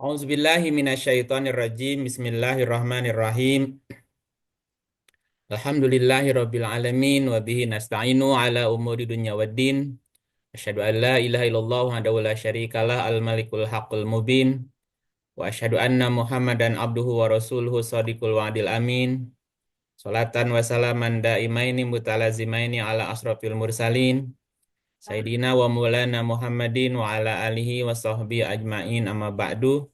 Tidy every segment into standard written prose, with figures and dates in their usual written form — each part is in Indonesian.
A'udzubillahi minasyaitonirrajim. Bismillahirrahmanirrahim. Alhamdulillahirabbil alamin wa bihi nasta'inu ala umuri dunya waddin. Asyhadu an la ilaha illallah wahdahu la syarikalah al-malikul haqqul mubin wa asyhadu anna Muhammadan abduhu wa rasuluhu shadiqul wa'dil amin. Salatan wa salaman daimaini mutalazimaini ala asrafil mursalin Sayyidina wa maulana Muhammadin wa ala alihi wa sahbihi ajmain amma ba'du.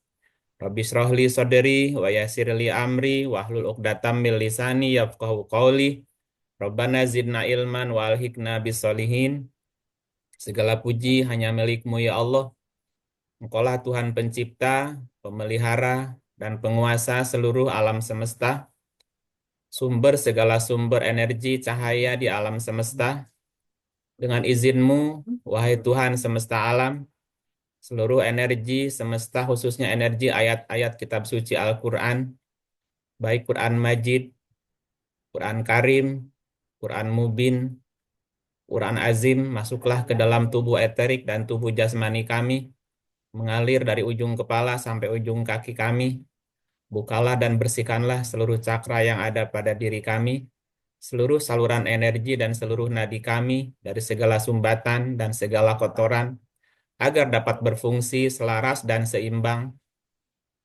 Rabbi shrah li sadri wa yassir li amri wahlul 'uqdatam min lisani yafqahu qawli. Rabbana zidna ilman wa alhiqna bis-sholihin. Segala puji hanya milik-Mu ya Allah. Engkaulah Tuhan pencipta, pemelihara, dan penguasa seluruh alam semesta. Sumber segala sumber energi cahaya di alam semesta. Dengan izin-Mu, wahai Tuhan semesta alam, seluruh energi semesta khususnya energi ayat-ayat kitab suci Al-Quran, baik Quran Majid, Quran Karim, Quran Mubin, Quran Azim, masuklah ke dalam tubuh eterik dan tubuh jasmani kami, mengalir dari ujung kepala sampai ujung kaki kami. Bukalah dan bersihkanlah seluruh cakra yang ada pada diri kami, seluruh saluran energi dan seluruh nadi kami dari segala sumbatan dan segala kotoran, agar dapat berfungsi selaras dan seimbang.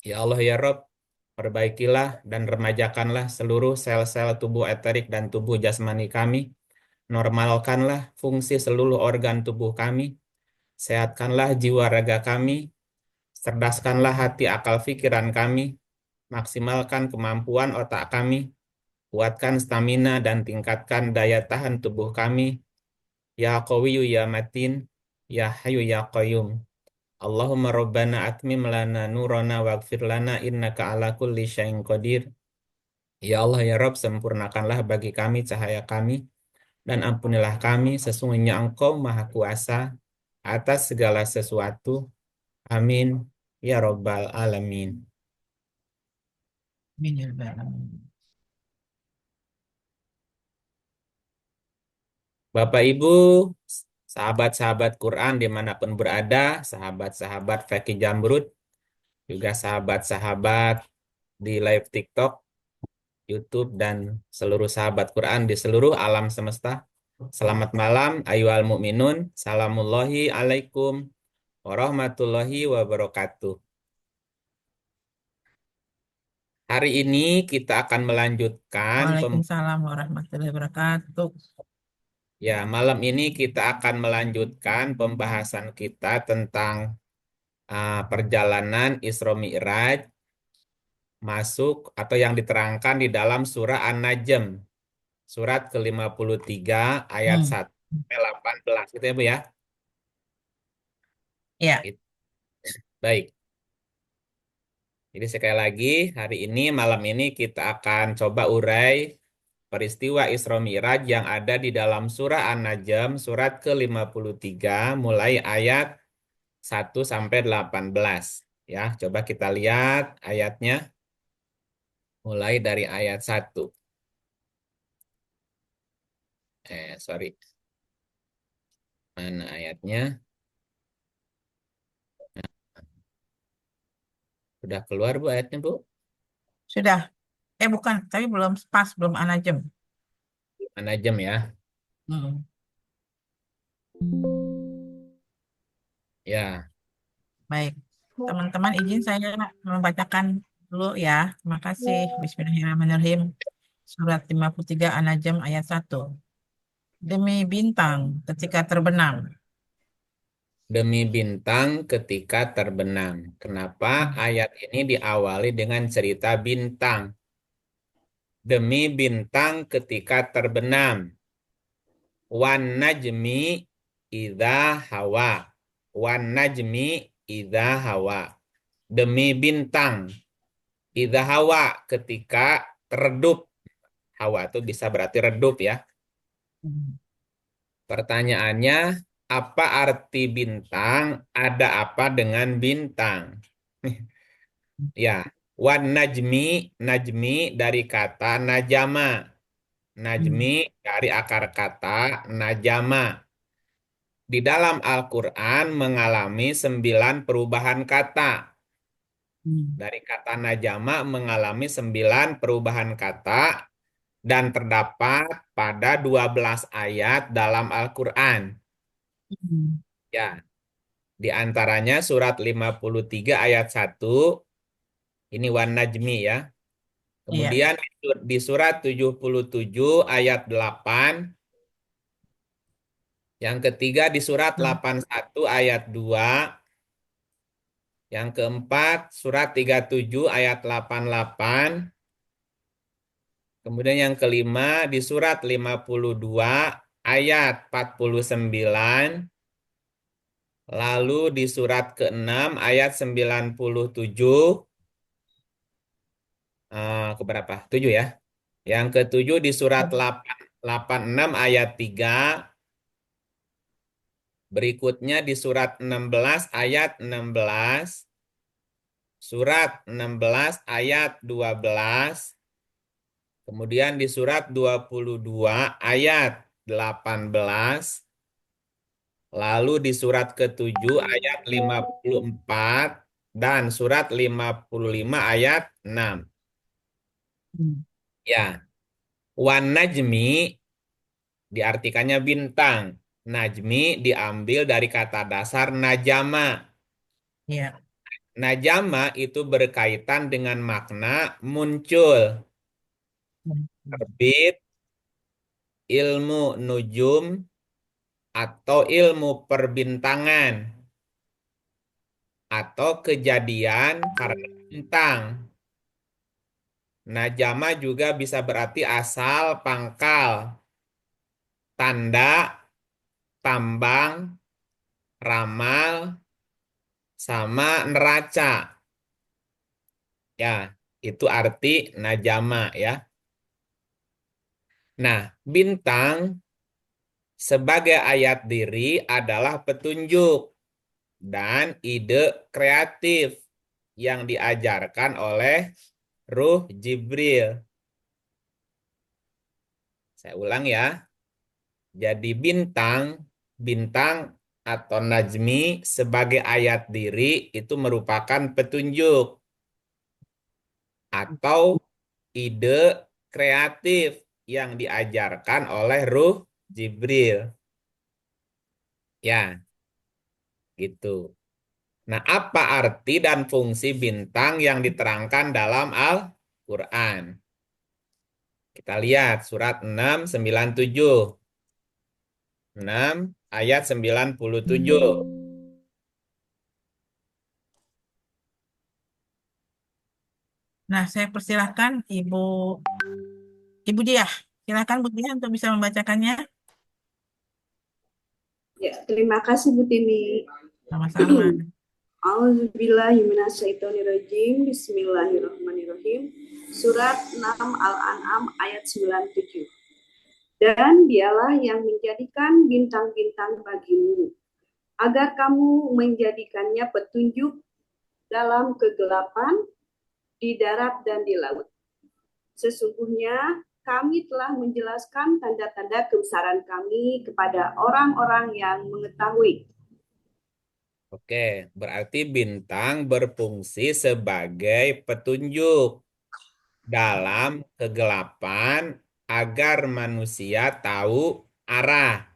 Ya Allah ya Rob, perbaikilah dan remajakanlah seluruh sel-sel tubuh eterik dan tubuh jasmani kami. Normalkanlah fungsi seluruh organ tubuh kami. Sehatkanlah jiwa raga kami. Cerdaskanlah hati akal pikiran kami. Maksimalkan kemampuan otak kami. Kuatkan stamina dan tingkatkan daya tahan tubuh kami. Ya Qawiyyu ya Matin. Ya Hayyu ya Qayyum. Allahumma Rabbana atmim lana nurana waghfir lana innaka ala kulli syai'in qadir. Ya Allah ya Rabb, sempurnakanlah bagi kami cahaya kami dan ampunilah kami, sesungguhnya Engkau Maha Kuasa atas segala sesuatu. Amin ya Rabbal Alamin. Amin ya rabbal alamin. Bapak Ibu, sahabat-sahabat Quran dimanapun berada, sahabat-sahabat Fakih Jamrud, juga sahabat-sahabat di live TikTok, YouTube, dan seluruh sahabat Quran di seluruh alam semesta. Selamat malam, ayyuhal mu'minun. Salamullahi alaikum warahmatullahi wabarakatuh. Hari ini kita akan melanjutkan Waalaikumsalam warahmatullahi wabarakatuh. malam ini kita akan melanjutkan pembahasan kita tentang perjalanan Isra Mi'raj masuk atau yang diterangkan di dalam surah An-Najm, surat ke-53 ayat Hmm. 1 sampai 18 gitu ya Bu ya. Ya, Gitu. Baik. Jadi sekali lagi hari ini malam ini kita akan coba urai peristiwa Isra Mi'raj yang ada di dalam surah An-Najm surat ke-53 mulai ayat 1 sampai 18. Ya, coba kita lihat ayatnya mulai dari ayat 1. Sorry. Mana ayatnya? Udah keluar Bu ayatnya Bu? sudah. Bukan, tapi belum pas, belum anajem. An-Najm ya. Hmm. Ya, Baik, teman-teman izin saya membacakan dulu ya. Terima kasih. Bismillahirrahmanirrahim. Surat 53 An-Najm ayat 1. Demi bintang ketika terbenam. demi bintang ketika terbenam. Kenapa Hmm. ayat ini diawali dengan cerita bintang? Demi bintang ketika terbenam. Wan najmi idza hawa. Wan najmi idza hawa. Demi bintang. Idza hawa ketika teredup. Hawa itu bisa berarti redup ya. Hmm. Pertanyaannya, apa arti bintang? Ada apa dengan bintang? Ya, wan najmi, najmi dari kata najama. Najmi Hmm. dari akar kata najama. Di dalam Al-Quran mengalami 9 perubahan kata. Hmm. Dari kata najama mengalami 9 perubahan kata dan terdapat pada 12 ayat dalam Al-Quran. Hmm. Ya, di antaranya surat 53 ayat 1, ini wan najmi ya. Iya. Kemudian di surat 77 ayat 8, yang ketiga di surat Hmm. 81 ayat 2, yang keempat surat 37 ayat 88, kemudian yang kelima di surat 52 ayat 49, lalu di surat ke-6 ayat 97, keberapa? 7 ya. Yang ketujuh di surat 86 ayat 3, berikutnya di surat 16 ayat 16, surat 16 ayat 12, kemudian di surat 22 ayat 18, lalu di surat ke-7 ayat 54, dan surat 55 ayat 6. Hmm. Ya, wan najmi diartikannya bintang. Najmi diambil dari kata dasar najama. Iya. Najama itu berkaitan dengan makna muncul, Hmm. terbit, ilmu nujum, atau ilmu perbintangan, atau kejadian karena bintang. Najama juga bisa berarti asal, pangkal, tanda, tambang, ramal, sama neraca. Ya, itu arti najama ya. Nah, bintang sebagai ayat diri adalah petunjuk dan ide kreatif yang diajarkan oleh Ruh Jibril. Saya ulang ya. Jadi bintang atau najmi sebagai ayat diri itu merupakan petunjuk atau ide kreatif yang diajarkan oleh Ruh Jibril. Ya, gitu. Nah, apa arti dan fungsi bintang yang diterangkan dalam Al-Quran? Kita lihat surat 697. 6 ayat 97. Nah, saya persilahkan Ibu Diah. Silakan Bu Diah untuk bisa membacakannya. Ya, terima kasih Bu Tini. Sama-sama. Auzubillahiminasyaitonirrajim. Bismillahirrahmanirrahim. Surat 6 Al-An'am ayat 97. Dan dialah yang menjadikan bintang-bintang bagimu, agar kamu menjadikannya petunjuk dalam kegelapan di darat dan di laut. Sesungguhnya kami telah menjelaskan tanda-tanda kebesaran kami kepada orang-orang yang mengetahui. Oke, berarti bintang berfungsi sebagai petunjuk dalam kegelapan agar manusia tahu arah.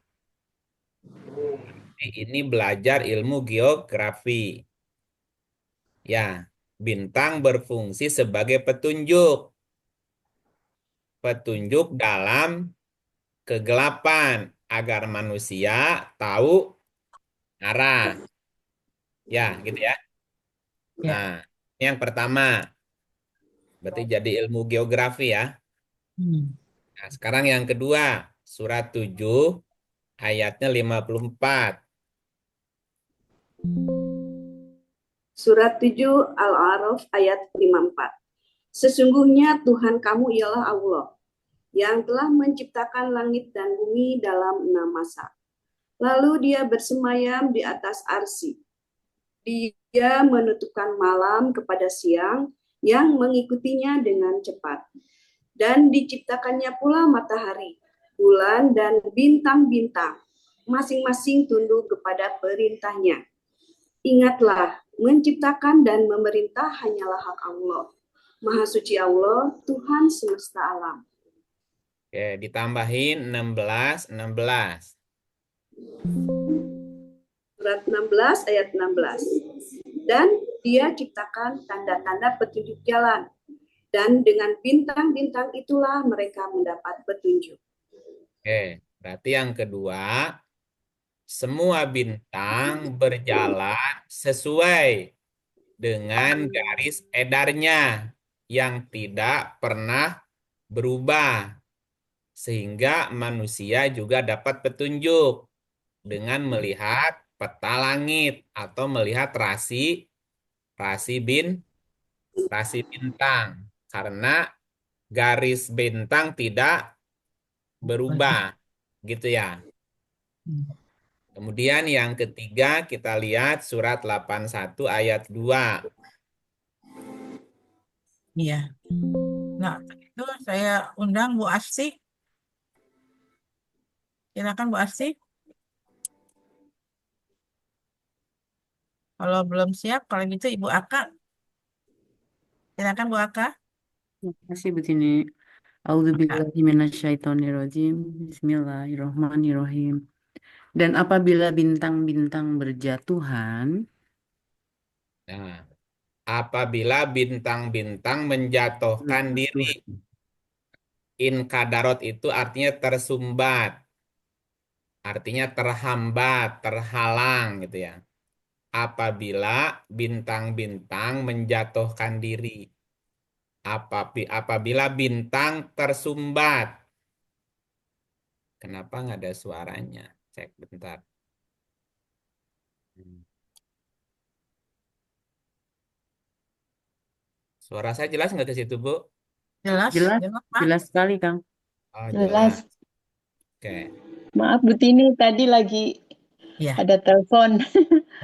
Ini belajar ilmu geografi. Ya, bintang berfungsi sebagai petunjuk. Petunjuk dalam kegelapan agar manusia tahu arah. Ya, gitu ya. Ya. Nah, yang pertama, berarti jadi ilmu geografi ya. Hmm. Nah, sekarang yang kedua, surat 7 ayatnya 54. Surat 7 Al-A'raf ayat 54. Sesungguhnya Tuhan kamu ialah Allah yang telah menciptakan langit dan bumi dalam 6 masa. Lalu dia bersemayam di atas arsy. Dia menutupkan malam kepada siang yang mengikutinya dengan cepat. Dan diciptakannya pula matahari, bulan, dan bintang-bintang, masing-masing tunduk kepada perintahnya. Ingatlah, menciptakan dan memerintah hanyalah hak Allah. Maha suci Allah, Tuhan semesta alam. Oke, ditambahin 16, 16. Surat 16 ayat 16. Dan dia ciptakan tanda-tanda petunjuk jalan. Dan dengan bintang-bintang itulah mereka mendapat petunjuk. Oke, berarti yang kedua, semua bintang berjalan sesuai dengan garis edarnya yang tidak pernah berubah, sehingga manusia juga dapat petunjuk dengan melihat peta langit atau melihat rasi rasi bintang, karena garis bintang tidak berubah, gitu ya. Kemudian yang ketiga kita lihat surat 81 ayat 2. Iya. Nah, itu saya undang Bu Asti. Silakan Bu Asti. Kalau belum siap, kalau gitu Ibu Aka. Silakan Bu Aka. Terima kasih Butini. A'udzubillahi minasyaitonirrajim. Bismillahirrahmanirrahim. Dan apabila bintang-bintang berjatuhan, Nah, apabila bintang-bintang menjatuhkan diri, inkadarot itu artinya tersumbat, artinya terhambat, terhalang gitu ya. Apabila bintang-bintang menjatuhkan diri, apabila bintang tersumbat. Kenapa nggak ada suaranya? Cek bentar. Hmm. Suara saya jelas nggak ke situ, Bu? Jelas, jelas, jelas Pak. jelas sekali Kang. Oh, Jelas. jelas. Oke. Maaf Bu Tini, tadi lagi Iya, ada telepon.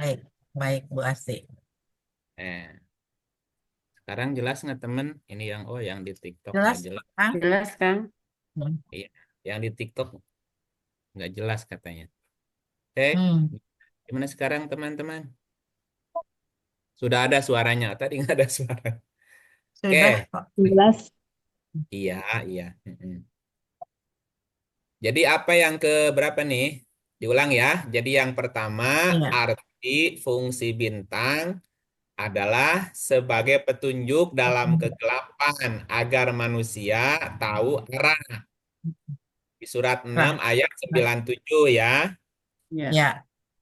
baik, baik Bu Asti. Eh, sekarang jelas nggak temen? Ini yang di TikTok Jelas, nggak jelas. Kang? Jelas Kang. Hmm. Iya, yang di TikTok nggak jelas katanya. Oke, Hmm. gimana sekarang teman-teman? Sudah ada suaranya, tadi nggak ada suara. Oke, Sudah kok. Jelas. iya, iya. Mm-mm. Jadi apa yang ke berapa nih? Diulang ya. Jadi yang pertama, Iya. arti fungsi bintang adalah sebagai petunjuk dalam kegelapan agar manusia tahu arah. Di surat 6 Lah, ayat 97 ya. Ya. ya.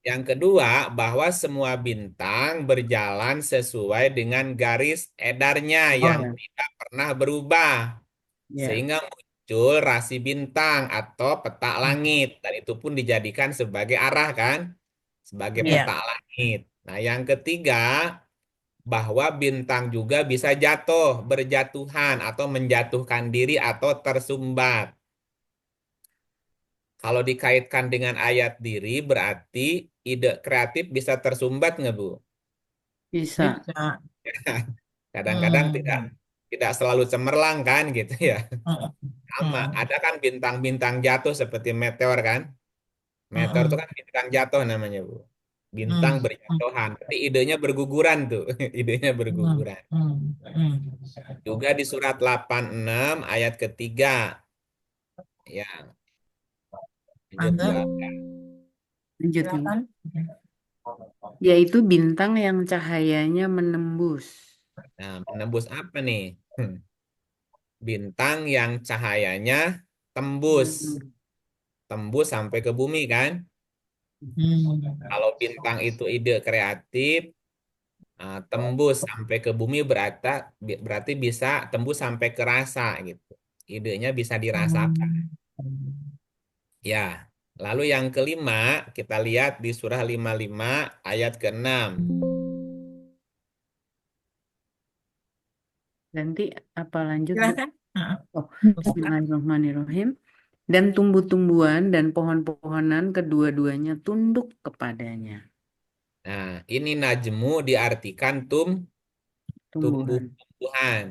Yang kedua, bahwa semua bintang berjalan sesuai dengan garis edarnya Oh, yang Ya. tidak pernah berubah. Ya. Sehingga muncul rasi bintang atau peta langit. Dan itu pun dijadikan sebagai arah kan? Sebagai iya. peta langit. Nah, yang ketiga, bahwa bintang juga bisa jatuh, berjatuhan, atau menjatuhkan diri atau tersumbat. Kalau dikaitkan dengan ayat diri, berarti ide kreatif bisa tersumbat nggak, Bu? Bisa. Bisa. Kadang-kadang tidak Hmm. tidak selalu cemerlang kan gitu ya. Hmm. Sama, Hmm. ada kan bintang-bintang jatuh seperti meteor kan. Meteor itu Hmm. kan bintang jatuh namanya, Bu. Bintang Hmm. berjatuhan. Tapi idenya berguguran tuh. Idenya Hmm. berguguran. Hmm. Hmm. Juga di surat 86 ayat ketiga. Ya, lanjut Mangga, Bu. Lanjut nih. silakan. Yaitu bintang yang cahayanya menembus. Nah, menembus apa nih? Bintang yang cahayanya tembus. Tembus sampai ke bumi kan? Hmm. Kalau bintang itu ide kreatif, tembus sampai ke bumi berarti bisa tembus sampai ke rasa gitu. Idenya bisa dirasakan. Hmm. Ya, lalu yang kelima kita lihat di surah 55 ayat ke-6. Nanti apa lanjut, Bu? Silakan. Heeh. Oh, Bismillahirrahmanirrahim. Dan tumbuh-tumbuhan dan pohon-pohonan kedua-duanya tunduk kepadanya. Nah, ini najmu diartikan Tumbuhan. tumbuh-tumbuhan.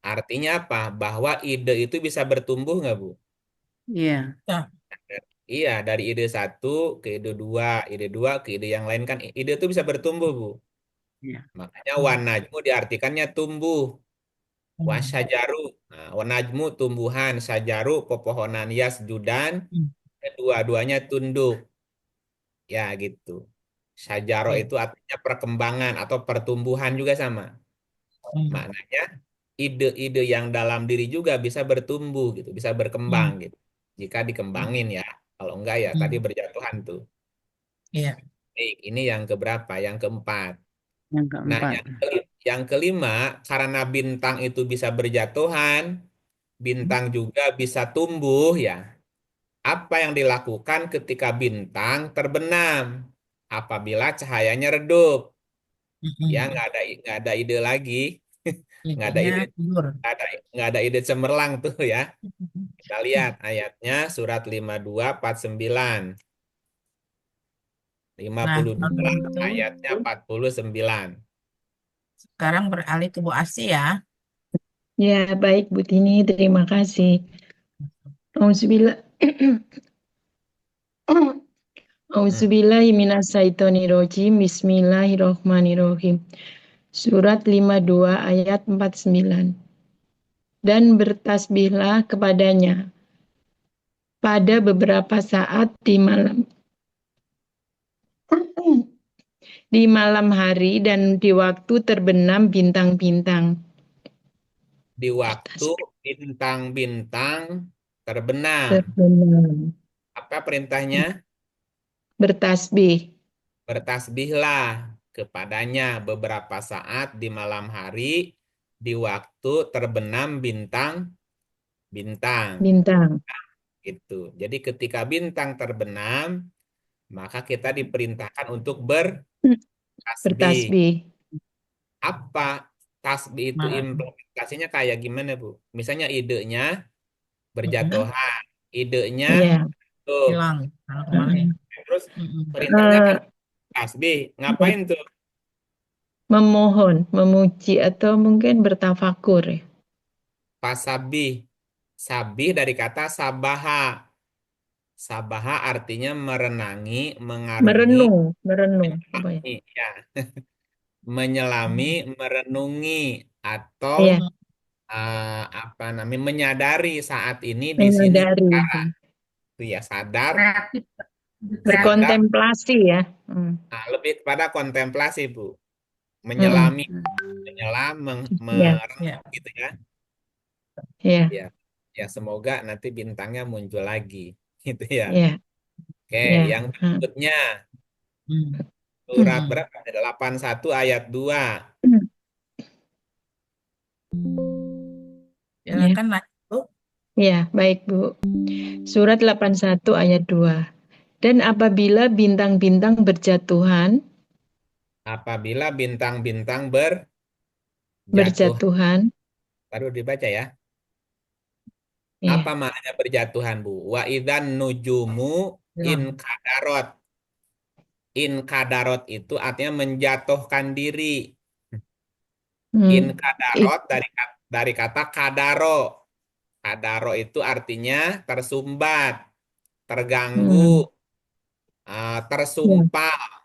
Artinya apa? Bahwa ide itu bisa bertumbuh nggak, Bu? Iya. Ya. Iya, dari ide satu ke ide dua ke ide yang lain kan ide itu bisa bertumbuh, Bu. Ya. Makanya Hmm. wanajmu diartikannya tumbuh. Hmm. Wasyajaru. Nah, wanajmu tumbuhan, sajaru pepohonan, yasjudan Hmm. kedua-duanya tunduk. Ya, gitu. Sajaro Oke. itu artinya perkembangan atau pertumbuhan juga sama. Hmm. Maknanya ide-ide yang dalam diri juga bisa bertumbuh gitu, bisa berkembang Hmm. gitu. Jika Hmm. dikembangin ya. Kalau enggak ya tadi Hmm. berjatuhan tuh. Iya. Baik, ini yang keberapa? Yang keempat. Yang Nah, keempat. yang kelima, karena bintang itu bisa berjatuhan, bintang juga bisa tumbuh ya. Apa yang dilakukan ketika bintang terbenam? Apabila cahayanya redup, ya Hmm. nggak ada ide lagi, nggak ada Idenya ide, tidur. nggak ada ide cemerlang tuh ya. Kita lihat ayatnya surat 52 49. Nah, kalau 52 gitu ayatnya 49. sekarang beralih ke Bu Asih ya. Ya, baik Bu Tini, terima kasih. Auzubillah. Hmm. Auzubillahiminasyaitonirrojim. Bismillahirrohmanirrohim. Surat 52 ayat 49. Dan bertasbihlah kepadanya pada beberapa saat di malam hari dan di waktu terbenam bintang-bintang. Di waktu bintang-bintang terbenam. Terbenam. Apa perintahnya? Bertasbih. Bertasbihlah kepadanya beberapa saat di malam hari di waktu terbenam bintang-bintang. Bintang. Itu. Jadi ketika bintang terbenam, maka kita diperintahkan untuk bertasbih. Bertasbih. Apa tasbih itu Malam. implementasinya kayak gimana, Bu? Misalnya idenya Hmm. berjatuhan, idenya Ya. tuh. Hilang kalau kemarin. Mm-mm. Terus Hmm. perintahnya kan Eh, tasbih. Ngapain tuh? memohon, memuji, atau mungkin bertafakur. Ya. Pasabih. Sabih dari kata sabaha. Sabaha artinya merenangi, mengarungi, Merenung, apa ya? ya, menyelami, Hmm. merenungi, atau Iya, apa namanya, menyadari saat ini di sini menyadari, sekarang. Itu ya sadar, sadar. berkontemplasi ya. Nah, lebih kepada kontemplasi, Bu. Mm-mm. Menyelami, menyelam, Iya, Ya. merenung gitu ya. iya, Ya, ya semoga nanti bintangnya muncul lagi, gitu ya. iya, Oke, iya. yang berikutnya Hmm. surat berapa? 81 ayat 2. Iya, Silakan lanjut, Bu. iya, baik Bu. Surat 81 ayat 2. Dan apabila bintang-bintang berjatuhan, Apabila bintang-bintang berjatuh, berjatuhan, baru dibaca ya. Apa iya, maknanya berjatuhan, Bu? Wa idan nujumu in Hilang. kadarot. In kadarot itu artinya menjatuhkan diri. In hmm, it, kadarot dari kata kadaro. Kadaro itu artinya tersumbat, terganggu, hmm, iya, tersumpal.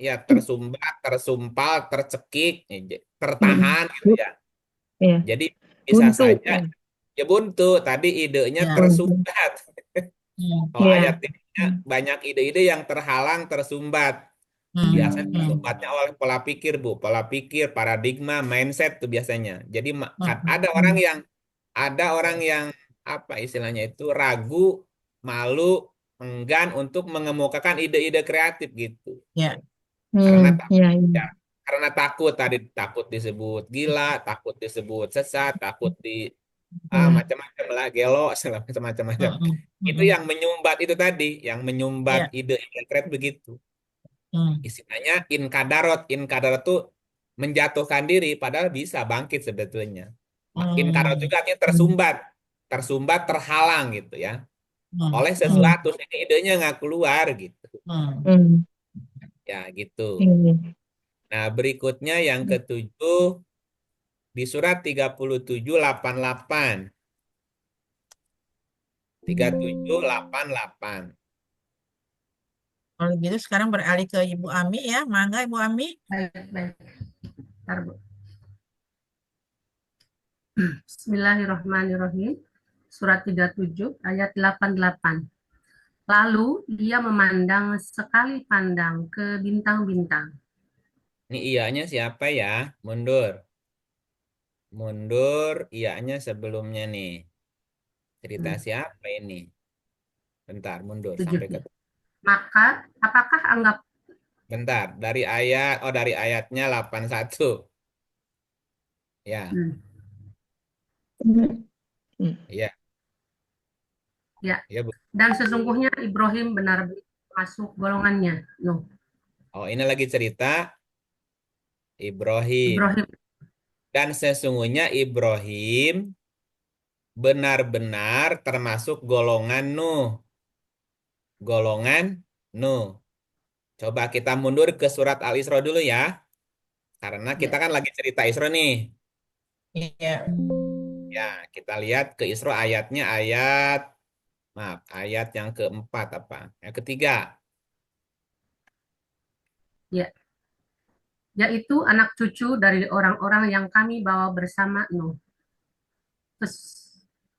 Ya, tersumbat, tersumpal, tercekik, hmm, tertahan gitu Bu, ya. iya, Jadi bisa buntu, saja ya, ya buntu. Tadi idenya Ya. buntu, tersumbat. Hmm. Kalau iya, ayat ini banyak ide-ide yang terhalang, tersumbat. Hmm. Biasanya Hmm. tersumbatnya oleh pola pikir, Bu. Pola pikir, paradigma, mindset tuh biasanya. Jadi Hmm. ada orang yang apa istilahnya itu ragu, malu, enggan untuk mengemukakan ide-ide kreatif gitu. Ya. Karena iya, ya, iya, karena takut tadi takut disebut gila, takut disebut sesat, takut di iya, macam-macam lah, gelo, segala macam-macam. Hmm. Itu Hmm. yang menyumbat itu tadi, yang menyumbat Ya. ide-ide kreatif begitu. Hmm. Istilahnya inkadarot tuh menjatuhkan diri, padahal bisa bangkit sebetulnya. Inkadarot Hmm. juga artinya hmm, tersumbat, terhalang gitu ya, Hmm. oleh Hmm. hmm, sesuatu sehingga idenya nggak keluar gitu. Hmm. hmm, Ya gitu. iya, Nah berikutnya yang ketujuh di surat 37 88. 37 88. Kalau gitu sekarang beralih ke Ibu Ami ya. Mangga Ibu Ami. Baik, baik. Bentar, Bu. Bismillahirrahmanirrahim. Surat 37 ayat 88. Lalu dia memandang sekali pandang ke bintang-bintang. Ini iyanya siapa ya? Mundur. Mundur iyanya sebelumnya nih. Cerita siapa ini? Bentar, mundur sampai ke 7. Maka apakah anggap bentar, dari ayatnya 81. Ya, Hmm. iya, ya, iya, Bu. dan sesungguhnya Ibrahim benar-benar masuk golongannya. Nuh, Oh, ini lagi cerita Ibrahim. Ibrahim Dan sesungguhnya Ibrahim benar-benar termasuk golongan Nuh. Golongan Nuh. Coba kita mundur ke surat Al-Isra dulu ya. Karena kita ya, kan lagi cerita Isra nih. Iya. Ya, kita lihat ke Isra ayat yang keempat apa? Yang ketiga. ya, yaitu anak cucu dari orang-orang yang kami bawa bersama Nuh.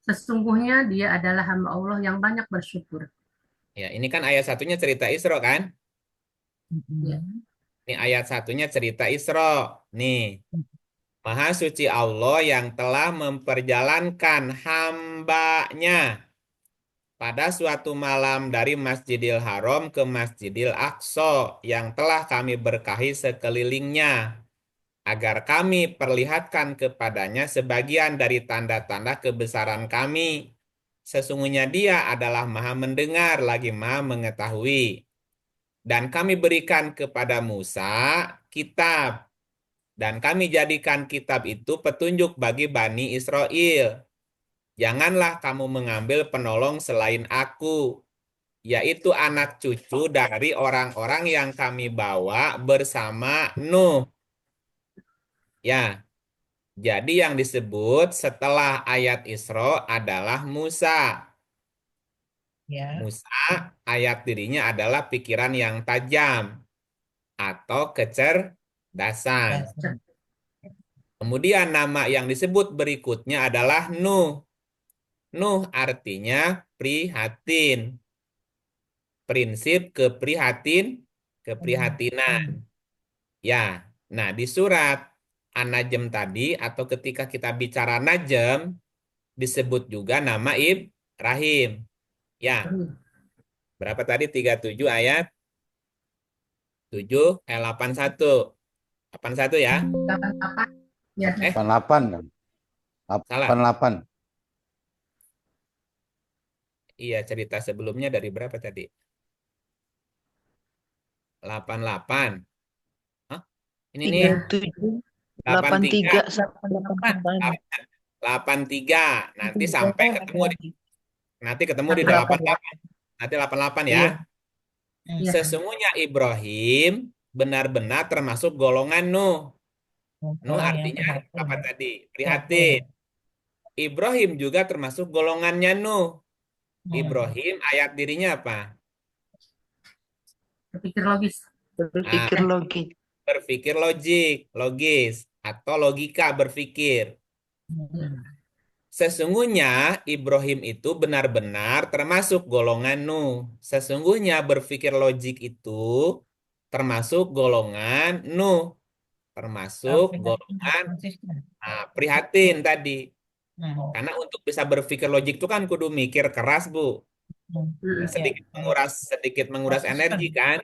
Sesungguhnya dia adalah hamba Allah yang banyak bersyukur. Ya, ini kan ayat satunya cerita Isra kan? Ya, Ini ayat satunya cerita Isra. Nih, Maha suci Allah yang telah memperjalankan hambanya pada suatu malam dari Masjidil Haram ke Masjidil Aqsa yang telah kami berkahi sekelilingnya, agar kami perlihatkan kepadanya sebagian dari tanda-tanda kebesaran kami. Sesungguhnya dia adalah maha mendengar lagi maha mengetahui. Dan kami berikan kepada Musa kitab. Dan kami jadikan kitab itu petunjuk bagi Bani Israel. Janganlah kamu mengambil penolong selain aku, yaitu anak cucu dari orang-orang yang kami bawa bersama Nuh. Ya, jadi yang disebut setelah ayat Isra adalah Musa. Ya. Musa, ayat dirinya adalah pikiran yang tajam atau kecerdasan. Kemudian nama yang disebut berikutnya adalah Nuh. Nuh artinya prihatin. Prinsip keprihatinan. Ya, nah di surat An-Najm tadi atau ketika kita bicara Najm disebut juga nama Ibrahim. Ya, berapa tadi? 37 ayat 7 81. 81 ya? 88. Ya, 88 kan? Salah. 88. Iya, cerita sebelumnya dari berapa tadi? 88. Hah? Ini nih 37, 83. 83 sampai 88. 83. Nanti sampai ketemu di 88. Nanti 88 ya. Iya. ya. Sesungguhnya Ibrahim benar-benar termasuk golongan Nuh. Nuh Orang yang artinya prihatin. apa tadi? Prihatin. Ibrahim juga termasuk golongannya Nuh. Ibrahim ayat dirinya apa? Berpikir logis. Berpikir logik. Berpikir logis, atau logika berpikir. Sesungguhnya Ibrahim itu benar-benar termasuk golongan Nuh. Sesungguhnya berpikir logik itu termasuk golongan Nuh. Termasuk golongan prihatin tadi. Karena untuk bisa berpikir logik itu kan kudu mikir keras, Bu. Sedikit menguras energi kan.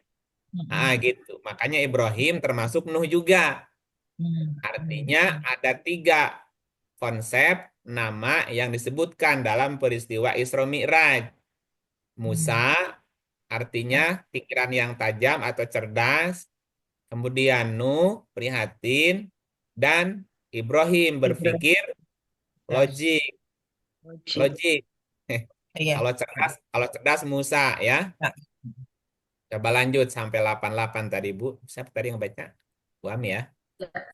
Gitu. Makanya Ibrahim termasuk Nuh juga. Artinya ada 3 konsep nama yang disebutkan dalam peristiwa Isra Mi'raj. Musa artinya pikiran yang tajam atau cerdas. Kemudian Nuh prihatin. Dan Ibrahim berpikir logik. Logik. Iya. Kalau cerdas Musa ya. Coba lanjut sampai 88 tadi, Bu. Siapa tadi yang baca? Bu Ami ya.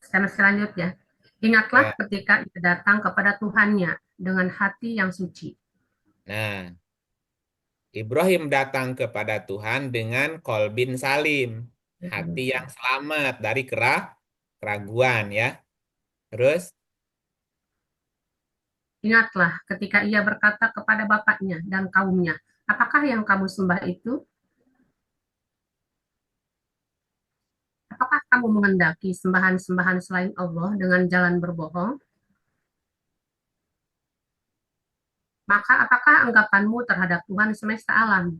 Selanjutnya, ingatlah ketika ia datang kepada Tuhannya dengan hati yang suci. Nah, Ibrahim datang kepada Tuhan dengan kolbin salim, hati yang selamat dari keraguan ya. Terus Ingatlah ketika ia berkata kepada bapaknya dan kaumnya, apakah yang kamu sembah itu? Apakah kamu mengendaki sembahan-sembahan selain Allah dengan jalan berbohong? Maka apakah anggapanmu terhadap Tuhan semesta alam?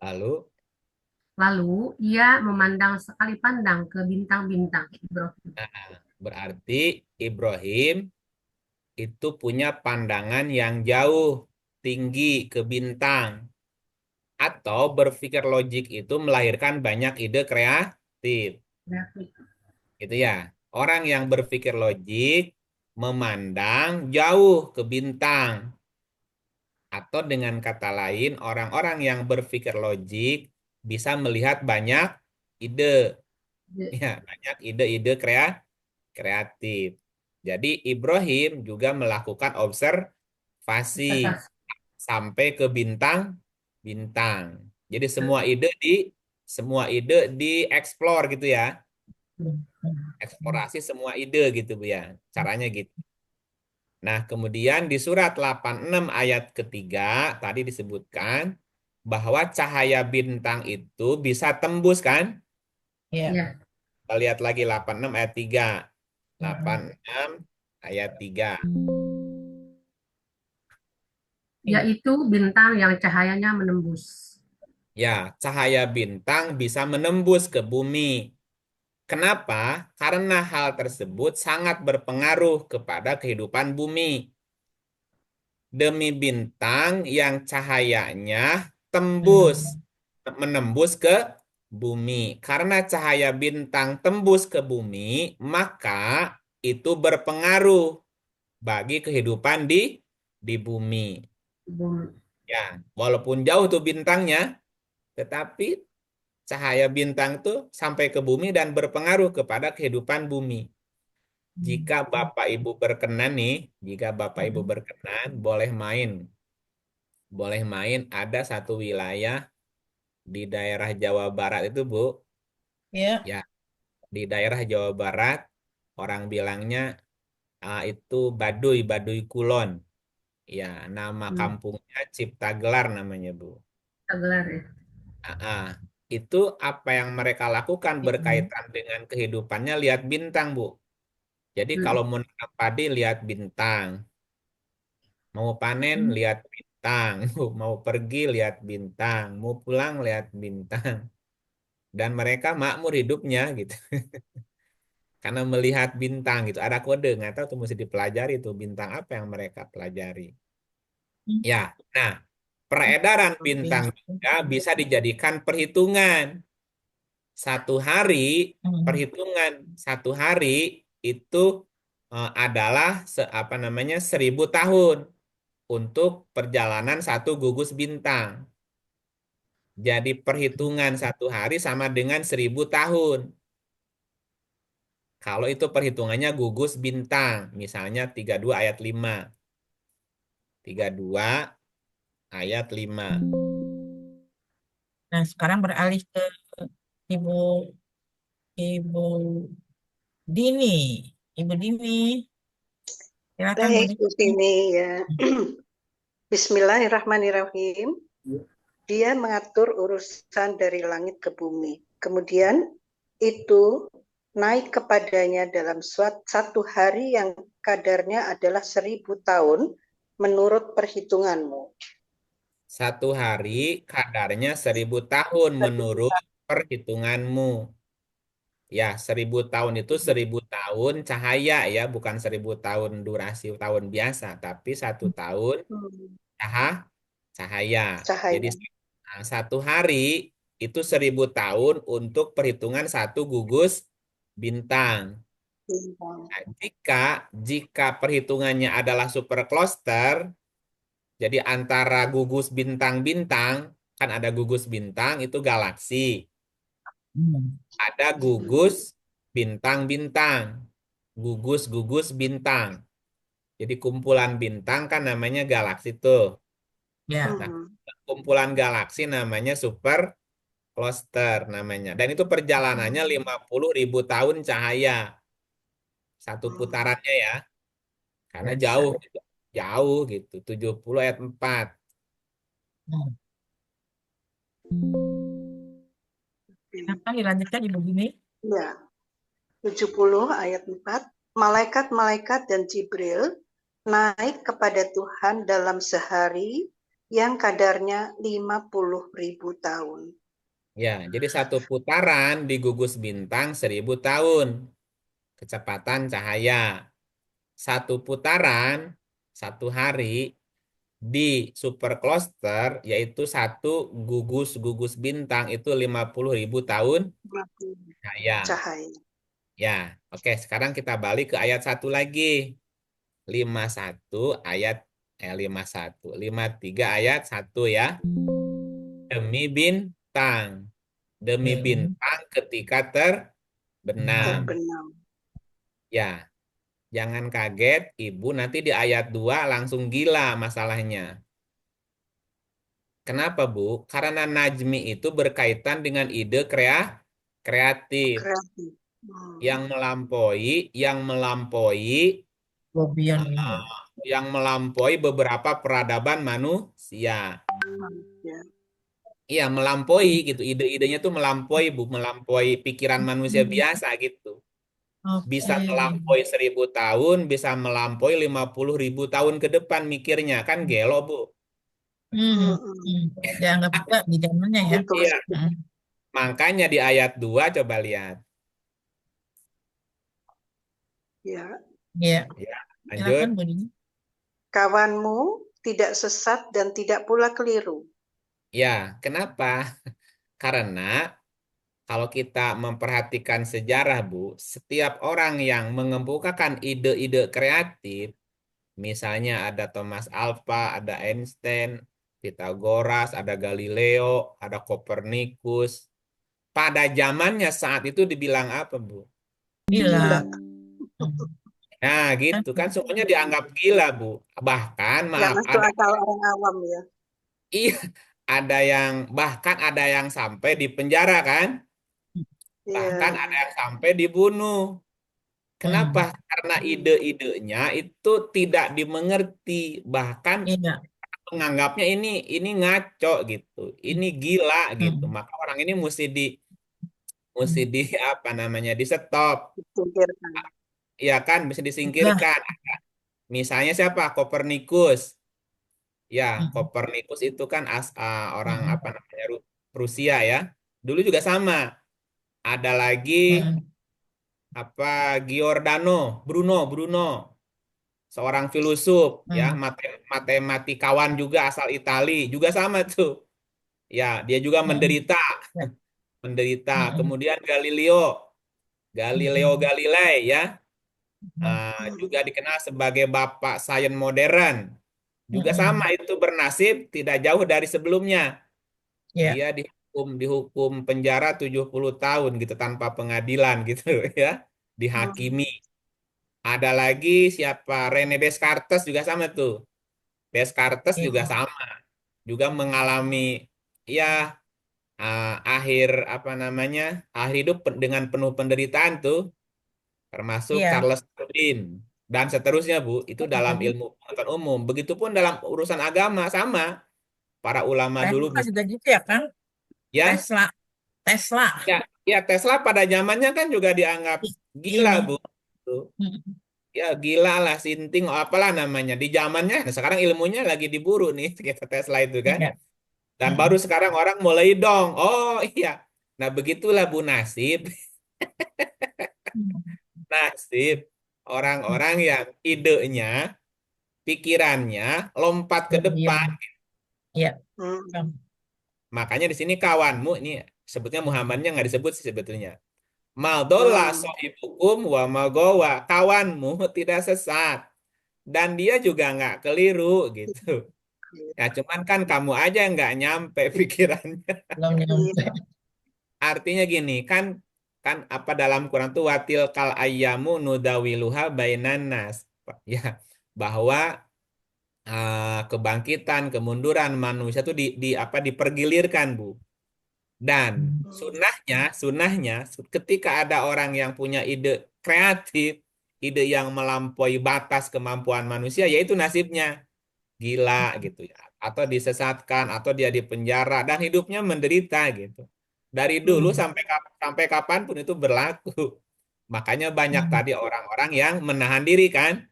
lalu Lalu ia memandang sekali pandang ke bintang-bintang Ibrahim. berarti Ibrahim itu punya pandangan yang jauh, tinggi ke bintang. Atau berpikir logik itu melahirkan banyak ide kreatif. Gitu ya. Orang yang berpikir logik memandang jauh ke bintang. Atau dengan kata lain, orang-orang yang berpikir logik bisa melihat banyak ide. Ya, banyak ide-ide kreatif. Jadi Ibrahim juga melakukan observasi sampai ke bintang-bintang. Jadi semua ide dieksplor gitu ya. Eksplorasi semua ide gitu Bu ya. Caranya gitu. Nah, kemudian di surat 86 ayat ketiga tadi disebutkan bahwa cahaya bintang itu bisa tembus kan? Ya. Ya, Kita lihat lagi 86 ayat 3. 86 ayat 3. yaitu bintang yang cahayanya menembus. Ya, cahaya bintang bisa menembus ke bumi. Kenapa? Karena hal tersebut sangat berpengaruh kepada kehidupan bumi. Demi bintang yang cahayanya menembus ke bumi. Karena cahaya bintang tembus ke bumi, maka itu berpengaruh bagi kehidupan di bumi. Ya, walaupun jauh tuh bintangnya, tetapi cahaya bintang tuh sampai ke bumi dan berpengaruh kepada kehidupan bumi. Jika Bapak Ibu berkenan nih, jika Bapak Ibu berkenan, boleh main. Boleh main, ada satu wilayah di daerah Jawa Barat itu, Bu. Ya. Ya, di daerah Jawa Barat, orang bilangnya itu Baduy, Baduy Kulon. Ya, nama kampungnya Ciptagelar namanya, Bu. Gelar ya. Itu apa yang mereka lakukan berkaitan dengan kehidupannya lihat bintang, Bu. Jadi kalau mau nanam padi lihat bintang, mau panen lihat bintang, mau pergi lihat bintang, mau pulang lihat bintang. Dan mereka makmur hidupnya gitu. Karena melihat bintang gitu. Ada kode, nggak tahu tuh mesti dipelajari tuh bintang apa yang mereka pelajari. Ya, nah peredaran bintang juga bisa dijadikan perhitungan. Satu hari, perhitungan satu hari itu adalah apa namanya 1.000 tahun untuk perjalanan satu gugus bintang. Jadi perhitungan satu hari sama dengan 1.000 tahun. Kalau itu perhitungannya gugus bintang, misalnya 32 ayat 5. 32 ayat 5. Nah, sekarang beralih ke Ibu Ibu Dini. Ibu Dini, silakan Bu Baik, Dini. Bu Tini ya. Bismillahirrahmanirrahim. Dia mengatur urusan dari langit ke bumi. Kemudian itu naik kepadanya dalam satu hari yang kadarnya adalah 1.000 tahun menurut perhitunganmu. Satu hari kadarnya 1.000 tahun menurut perhitunganmu. Ya, 1.000 tahun itu 1.000 tahun cahaya ya, bukan 1.000 tahun durasi tahun biasa, tapi 1 tahun cahaya. Jadi Cahaya. satu hari itu 1.000 tahun untuk perhitungan satu gugus bintang. Nah, jika perhitungannya adalah super cluster, jadi antara gugus bintang-bintang, kan ada gugus bintang itu galaksi. Ada gugus bintang-bintang. Gugus-gugus bintang. Jadi kumpulan bintang kan namanya galaksi tuh. Ya. Nah, Hmm. kumpulan galaksi namanya super cluster namanya. Dan itu perjalanannya 50.000 tahun cahaya satu putarannya ya. Karena Ya. jauh, jauh gitu. 70 ayat 4. Hmm. Apa dilanjutkan Ibu Gini? Ya, 70 ayat 4. Malaikat-malaikat dan Jibril naik kepada Tuhan dalam sehari yang kadarnya 50.000 tahun. Ya, jadi satu putaran di gugus bintang 1000 tahun. Kecepatan cahaya. Satu putaran, satu hari di supercluster, yaitu satu gugus bintang itu 50.000 tahun 50 cahaya. cahaya. Ya, oke. Sekarang kita balik ke ayat 1 lagi. 51 ayat 51. 53 ayat 1 ya. Demi bintang. Demi bintang ketika terbenam. Terbenam. Ya, jangan kaget, Ibu nanti di ayat 2 langsung gila masalahnya. Kenapa, Bu? Karena najmi itu berkaitan dengan ide kreatif Kreatif. yang melampaui Bobian ini. eh, yang melampaui beberapa peradaban manusia. Ya. Iya, melampaui gitu. Ide-idenya tuh melampaui, Bu, melampaui pikiran manusia biasa gitu. Bisa Oke. melampaui 1.000 tahun, bisa melampaui 50.000 tahun ke depan mikirnya. Kan gelo, Bu. Hmm. Hmm. Hmm. Dianggap juga di zamannya ya. Betul. Iya, Hmm. makanya di ayat 2 coba lihat. Ya. Ya. Ya, Silakan lanjut. Bu Dini. Kawanmu tidak sesat dan tidak pula keliru. Ya, kenapa? Karena kalau kita memperhatikan sejarah, Bu, setiap orang yang mengemukakan ide-ide kreatif, misalnya ada Thomas Alva, ada Einstein, Pythagoras, ada Galileo, ada Copernicus. Pada zamannya saat itu dibilang apa, Bu? Gila. Gila. Hmm. Nah, gitu kan semuanya dianggap gila, Bu. Bahkan, Nggak maaf, masuk ada akal orang awam ya. iya, bahkan ada yang sampai di penjara kan? Bahkan Iya. ada yang sampai dibunuh. Kenapa? Hmm. Karena ide-idenya itu tidak dimengerti, bahkan Iya. menganggapnya ini ngaco gitu, ini gila gitu. Hmm. Maka orang ini mesti Hmm. di apa namanya di stop, Disingkirkan. ya kan, bisa Udah. disingkirkan. Misalnya siapa? Kopernikus. Ya, Hmm. Kopernikus itu kan orang Hmm. apa namanya Rusia ya. Dulu juga sama. Ada lagi Hmm. apa Giordano Bruno, seorang filosof ya, Hmm. matematikawan juga asal Itali, juga sama tuh. Ya, dia juga Hmm. menderita, Ya. menderita. Hmm. Kemudian Galileo Hmm. Galilei ya, Hmm. juga dikenal sebagai bapak sains modern. Juga sama Hmm. itu bernasib tidak jauh dari sebelumnya. Ya. Dia dihukum penjara 70 tahun gitu tanpa pengadilan gitu ya, dihakimi. Ada lagi siapa? Rene Descartes juga sama tuh. Descartes Ya. juga sama, juga mengalami ya akhir apa namanya akhir hidup dengan penuh penderitaan tuh, termasuk Iya. Charles Darwin dan seterusnya, Bu. Itu dalam Jadi ilmu pengetahuan umum. Begitupun dalam urusan agama sama. Para ulama dulu Tesla juga gitu ya kan? ya, Tesla. Tesla. ya, ya Tesla pada zamannya kan juga dianggap gila, Ini. Bu. Tuh. Hmm. Ya gila lah, sinting, apalah namanya. Di zamannya, nah sekarang ilmunya lagi diburu nih, kita Tesla itu kan. Ya. Dan baru Hmm. sekarang orang mulai dong. Oh iya. Nah begitulah, Bu, nasib. Hmm. Nasib orang-orang yang idenya, pikirannya lompat ke depan. Bobian. Ya. Hmm. Makanya di sini kawanmu, ini sebutnya Muhammadnya nggak disebut sih sebetulnya. Maldola Hmm. sohibukum wa magowa. Kawanmu tidak sesat. Dan dia juga nggak keliru gitu. Ya cuman kan kamu aja yang nggak nyampe pikirannya. Belum nyampe. Iya. Artinya gini, kan kan apa dalam Quran tuh watil kal ayyamu nudawiluha bainan nas. Ya, bahwa kebangkitan, kemunduran manusia itu dipergilirkan, Bu. Dan sunahnya, ketika ada orang yang punya ide kreatif, ide yang melampaui batas kemampuan manusia, yaitu nasibnya gila gitu ya, atau disesatkan, atau dia dipenjara dan hidupnya menderita gitu. Dari dulu sampai kapanpun itu berlaku. Makanya banyak tadi orang-orang yang menahan diri kan,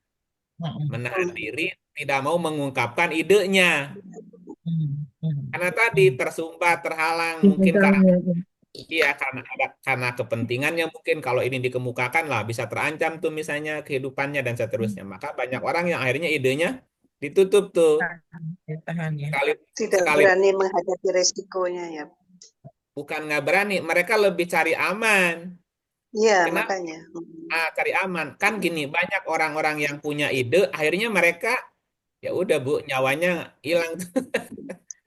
menahan diri, tidak mau mengungkapkan idenya. Karena tadi tersumbat, terhalang, mungkin karena iya karena kepentingannya mungkin kalau ini dikemukakan lah bisa terancam tuh misalnya kehidupannya dan seterusnya. Maka banyak orang yang akhirnya idenya ditutup tuh. Tahan ya. Sekali Tidak sekali berani menghadapi resikonya ya. bukan nggak berani, mereka lebih cari aman. Iya, Kenapa? makanya. Cari aman. Kan gini, banyak orang-orang yang punya ide, akhirnya mereka ya udah Bu, nyawanya hilang tuh.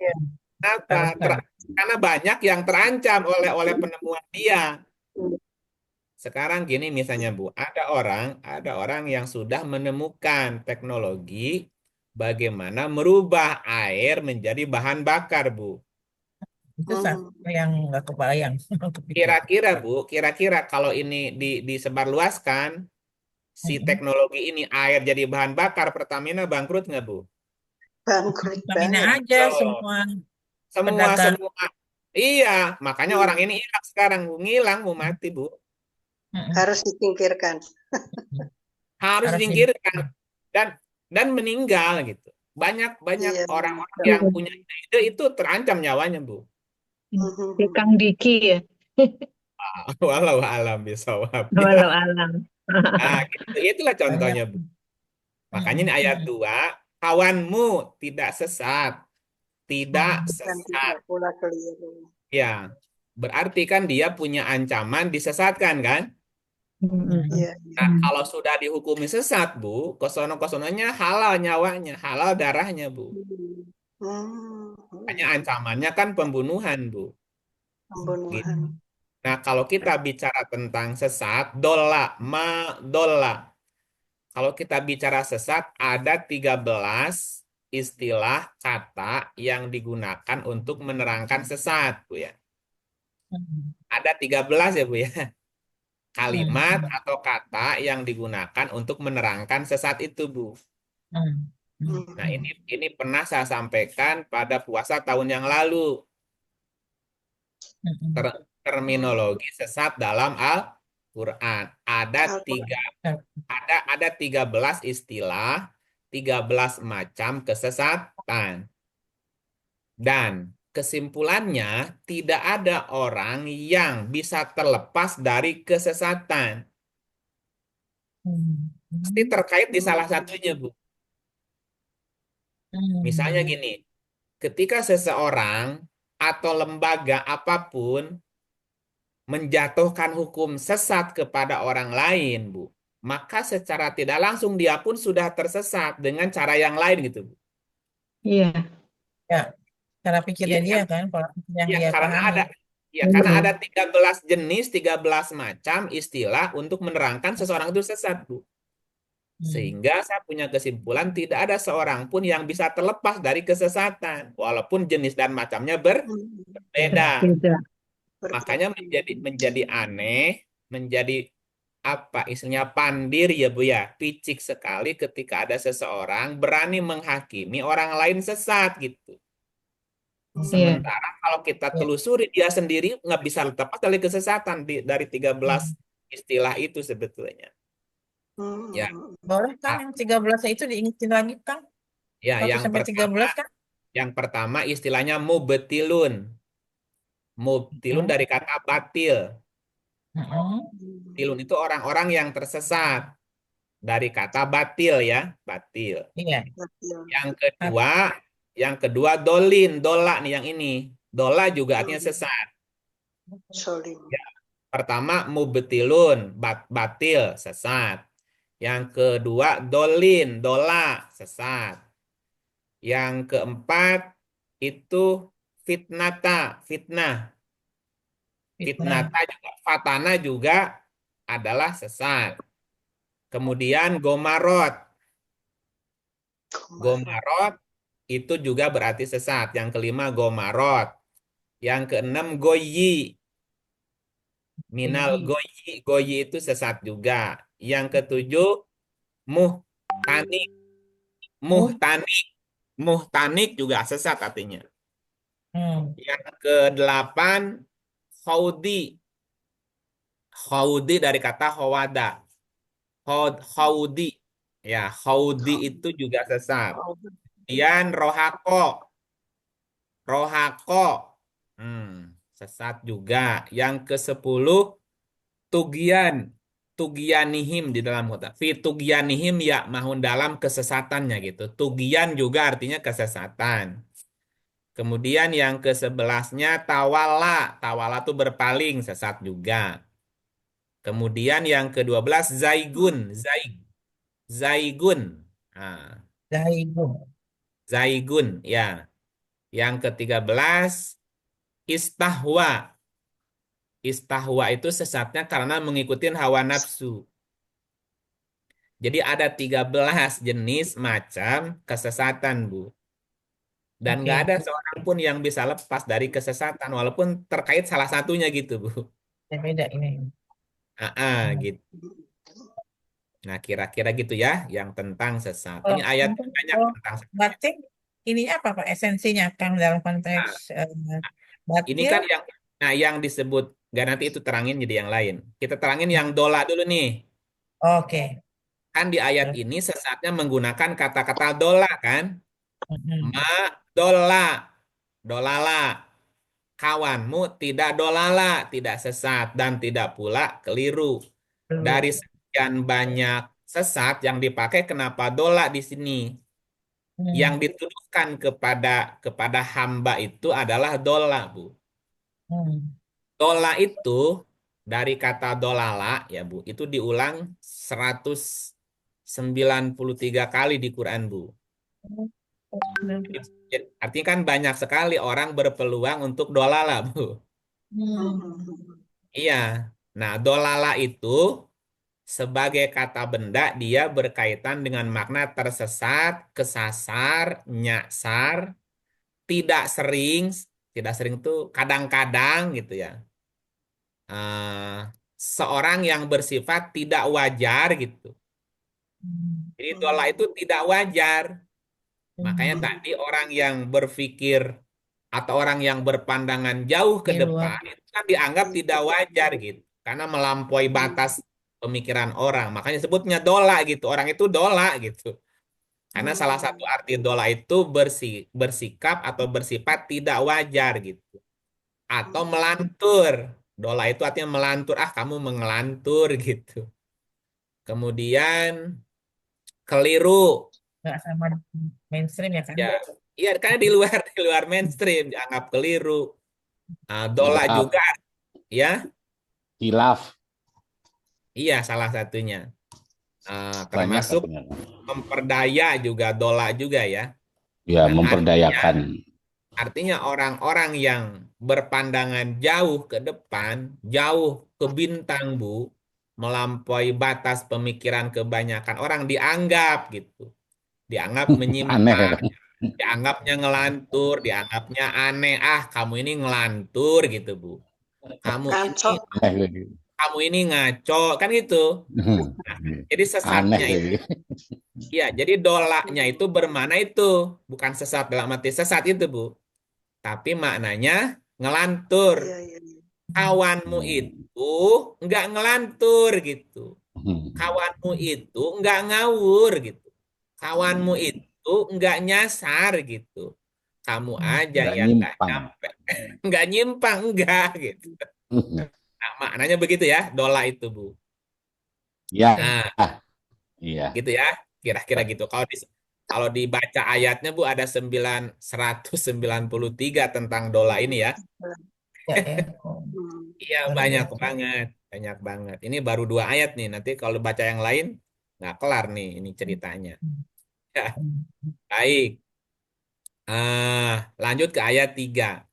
Ya, Kenapa? Karena banyak yang terancam oleh penemuan dia. Sekarang gini misalnya Bu, ada orang yang sudah menemukan teknologi bagaimana merubah air menjadi bahan bakar, Bu. Itu satu yang nggak kebayang. Kepikiran. Kira-kira kalau ini disebarluaskan, si teknologi ini air jadi bahan bakar, Pertamina bangkrut nggak, Bu? bangkrut Pertamina banget. aja Bangkrut. semua pedagang. Semua. Iya, makanya orang ini hilang sekarang, Bu. Ngilang, Bu, mati, Bu. Harus disingkirkan. Harus Harus disingkirkan dan meninggal gitu. Banyak Iya, orang-orang betul. yang punya ide itu terancam nyawanya, Bu. Kayak Kang Diki ya. Walau alam bisawab. Walau alam. Nah, gitu. Itulah contohnya, Bu. Makanya ini ayat 2, kawanmu tidak sesat. Tidak Dan sesat. tidak pula keliru. Ya, berarti kan dia punya ancaman disesatkan kan? Iya. Nah, kalau sudah dihukumi sesat, Bu, kosono-kosononya halal nyawanya, halal darahnya, Bu. Hanya ancamannya kan pembunuhan, Bu. Gitu. Pembunuhan. Nah, kalau kita bicara tentang sesat, dola. Kalau kita bicara sesat, ada 13 istilah kata yang digunakan untuk menerangkan sesat, Bu ya. Ada 13 ya, Bu ya. Kalimat atau kata yang digunakan untuk menerangkan sesat itu, Bu. Nah, ini pernah saya sampaikan pada puasa tahun yang lalu. Terminologi sesat dalam Al-Quran. Ada 13 istilah, 13 macam kesesatan. Dan kesimpulannya tidak ada orang yang bisa terlepas dari kesesatan. Pasti terkait di salah satunya, Bu. Misalnya gini, ketika seseorang atau lembaga apapun menjatuhkan hukum sesat kepada orang lain, Bu, maka secara tidak langsung dia pun sudah tersesat dengan cara yang lain gitu, Bu. Iya. Ya, cara pikirnya Iya, dia kan, pola pikir yang Ya, dia karena pahami. karena ada 13 jenis, 13 macam istilah untuk menerangkan seseorang itu sesat, Bu. Sehingga saya punya kesimpulan tidak ada seorang pun yang bisa terlepas dari kesesatan, walaupun jenis dan macamnya berbeda. Beda. Makanya menjadi aneh, menjadi apa istilahnya pandir ya Bu ya, picik sekali ketika ada seseorang berani menghakimi orang lain sesat gitu. Sementara kalau kita telusuri dia sendiri nggak bisa lepas dari kesesatan dari 13 istilah itu sebetulnya. Ya. Boleh kan yang 13 itu diingetin lagi kan? Ya, 1 sampai 13 kan? yang pertama istilahnya mubtilun. Mubtilun dari kata batil. Tilun itu orang-orang yang tersesat. Dari kata batil ya, batil. Iya. Yang kedua dola nih yang ini. Dola juga artinya sesat. Ya, pertama mubtilun, batil, sesat. Yang kedua dola, sesat. Yang keempat itu fitnah. Fatana juga adalah sesat. Kemudian gomarot. Gomarot. Fatana juga adalah sesat. Kemudian gomarot. Fatana juga adalah sesat. Kemudian gomarot. Fatana juga adalah sesat. Kemudian gomarot. Fatana juga adalah sesat. Kemudian gomarot. Fatana juga adalah sesat. Kemudian gomarot. Fatana juga adalah sesat. Kemudian gomarot. Gomarot itu juga berarti sesat. Yang kelima gomarot. Yang keenam goyi. Minal Tinggi. goyi. Goyi itu sesat juga. Yang ketujuh muhtanik. Muh. Muhtanik. Muhtanik juga sesat artinya. Hmm. Yang kedelapan khawdi. Khawdi dari kata khawada. Khawdi. Ya, khawdi itu juga sesat. Kemudian rohako. Rohako. Hmm, sesat juga. Yang ke-10 tugian. Tugianihim di dalam kota. Fi tugianihim ya mahun dalam kesesatannya gitu. Tugian juga artinya kesesatan. Kemudian yang ke-11-nya tawala. Tawala tuh berpaling, sesat juga. Kemudian yang ke-12 zaigun. Zaigun. Nah, Zaigun. zaigun ya. Yang ke-13 istahwa. Istahwa itu sesatnya karena mengikuti hawa nafsu. Jadi ada 13 jenis macam kesesatan, Bu. Dan nggak Oke. ada seorang pun yang bisa lepas dari kesesatan, walaupun terkait salah satunya gitu, Bu. Beda ini. Hmm. Gitu. Nah, kira-kira gitu ya, yang tentang sesat. Ini Kalau ayat untuk banyak kalau tentang sesat. batin, ininya apa Pak? Esensinya kan dalam konteks Nah, ini batil. kan yang disebut, nggak nanti itu terangin jadi yang lain. Kita terangin yang dola dulu nih. Oke. Kan di ayat ini sesatnya menggunakan kata-kata dola kan? Hmm. Ma dola, dolala. Kawanmu tidak dolala, tidak sesat, dan tidak pula keliru. Dari Belum. sekian banyak sesat yang dipakai, kenapa dola di sini? Yang Hmm. dituduhkan kepada hamba itu adalah dola, Bu. Hmm. Dola itu dari kata dolala, ya Bu, itu diulang 193 kali di Quran, Bu. Artinya kan banyak sekali orang berpeluang untuk dolala, Bu. Hmm. Iya. Nah, dolala itu sebagai kata benda dia berkaitan dengan makna tersesat, kesasar, nyasar, tidak sering, tidak sering itu kadang-kadang gitu ya. Eh, Seorang yang bersifat tidak wajar gitu. Jadi dola itu tidak wajar. Makanya Hmm. tadi orang yang berpikir atau orang yang berpandangan jauh ke Di luar. depan itu kan dianggap tidak wajar gitu. Karena melampaui batas pemikiran orang. Makanya sebutnya dola gitu. Orang itu dola gitu. Karena salah satu arti dola itu bersikap atau bersifat tidak wajar gitu. Atau melantur. Dola itu artinya melantur. Ah, kamu mengelantur gitu. Kemudian keliru. Nggak sama mainstream ya kan? Ya, iya karena di luar di luar mainstream dianggap keliru. Nah, dola Hilaf, juga ya. hilaf Iya, salah satunya. banyak Termasuk artinya. memperdaya juga, dola juga ya. Ya, Nah, memperdayakan. artinya orang-orang yang berpandangan jauh ke depan, jauh ke bintang, Bu, melampaui batas pemikiran kebanyakan orang dianggap gitu. Dianggap Aneh menyimpang, kan? dianggapnya ngelantur, dianggapnya aneh. Ah, kamu ini ngelantur gitu, Bu. Kamu ini Ngaco. Aneh gitu. kamu ini ngaco, kan gitu. Nah, jadi Aneh sesatnya itu, gitu. ya, jadi dolaknya itu bermana itu, bukan sesat dalam arti sesat itu, Bu. Tapi maknanya ngelantur. Iya, iya. Kawanmu itu nggak ngelantur gitu. Kawanmu itu nggak ngawur gitu. Kawanmu itu nggak nyasar gitu. Kamu aja Nggak yang nggak nyimpang. nyampe, nggak nyimpang, nggak gitu. Nah, maknanya begitu ya, dola itu, Bu. Ya, Nah, iya. gitu ya, kira-kira gitu. Kalau dibaca ayatnya, Bu, ada 193 tentang dola ini ya. Ya, ya. Oh, Iya, luar banyak biasa. banget, banyak banget. Ini baru 2 ayat nih. Nanti kalau baca yang lain nggak kelar nih ini ceritanya. Ya, baik. Lanjut ke ayat 3.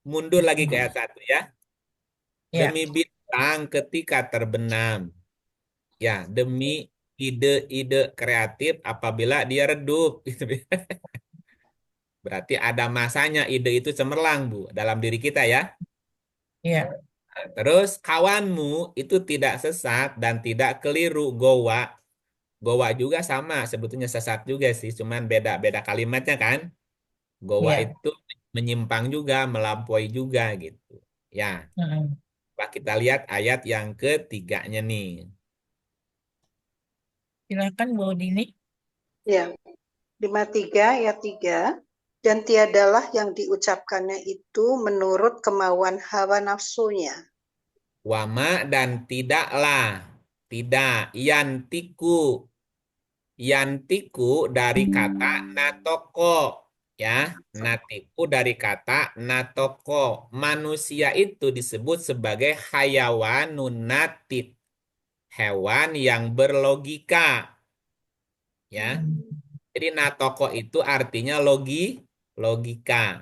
Mundur lagi ke ayat 1 ya. Ya. Demi bintang ketika terbenam. Ya, demi ide-ide kreatif apabila dia redup. Berarti ada masanya ide itu cemerlang, Bu, dalam diri kita ya. Iya. Terus kawanmu itu tidak sesat dan tidak keliru, gowa. Gowa juga sama, sebetulnya sesat juga sih, cuman beda-beda kalimatnya kan. Gowa Iya. itu menyimpang juga, melampaui juga gitu. Ya, Mm-mm. Pak, kita lihat ayat yang ketiganya nih. Silakan Bu Dini. Ya, 53 ayat 3. Dan tiadalah yang diucapkannya itu menurut kemauan hawa nafsunya. Wama dan tidaklah, tidak, yantiku. Yantiku dari kata natoko, ya. Natiku dari kata natoko. Manusia itu disebut sebagai hayawanun natik, hewan yang berlogika, ya. Jadi natoko itu artinya logika.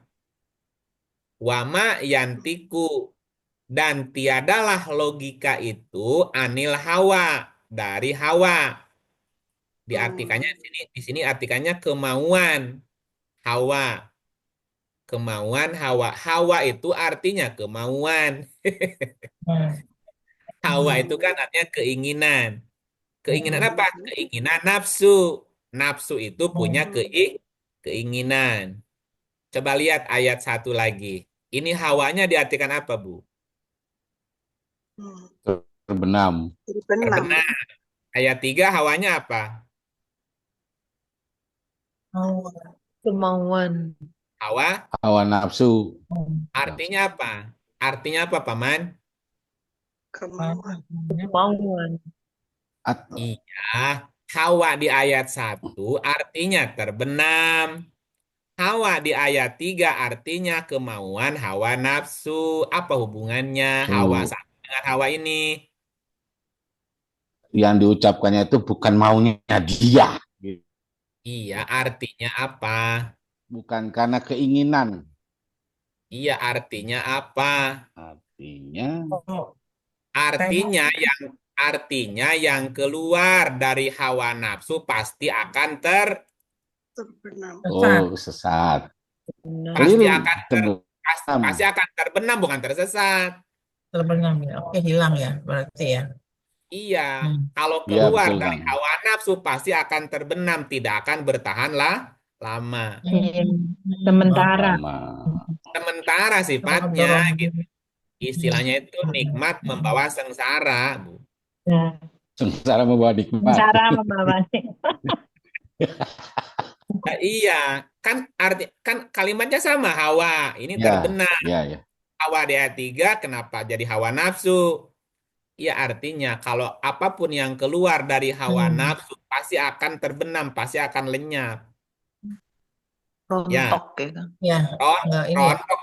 Wama yantiku, dan tiadalah logika itu anil hawa, dari hawa. Diartikannya di sini artikannya kemauan hawa. Kemauan hawa. Hawa itu artinya kemauan. Hawa itu kan artinya keinginan. Keinginan apa? Keinginan nafsu. Nafsu itu punya keinginan. Coba lihat ayat 1 lagi. Ini hawanya diartikan apa, Bu? Terbenam. Terbenam. Ayat 3 hawanya apa? Kemauan. Hawa Hawa nafsu. artinya apa? Artinya apa, Paman? Kemauan. Kemauan. Iya, hawa di ayat 1 artinya terbenam. Hawa di ayat 3 artinya kemauan hawa nafsu. Apa hubungannya hawa sama dengan hawa ini? Yang diucapkannya itu bukan maunya dia. Iya, artinya apa? Bukan karena keinginan. Iya, artinya apa? Artinya yang keluar dari hawa nafsu pasti akan Terbenam. Oh, sesat. pasti Keliru. akan pasti akan terbenam, bukan tersesat. Terbenam ya. Oke, hilang ya berarti ya. Iya, kalau Iya, keluar betul, dari Kang. hawa nafsu pasti akan terbenam, tidak akan bertahan lama. Iya. Sementara. Lama. Sementara sifatnya, gitu. Istilahnya itu nikmat membawa sengsara, Bu. Nah, Sengsara membawa nikmat. sengsara membawa. Nah, iya, kan kalimatnya sama hawa, ini Ya, terbenam. ya. Hawa di ayat 3 kenapa jadi hawa nafsu? Ya artinya kalau apapun yang keluar dari hawa nafsu pasti akan terbenam, pasti akan lenyap. Ya, Rontok ya kan. Ya, enggak ini ya. rontok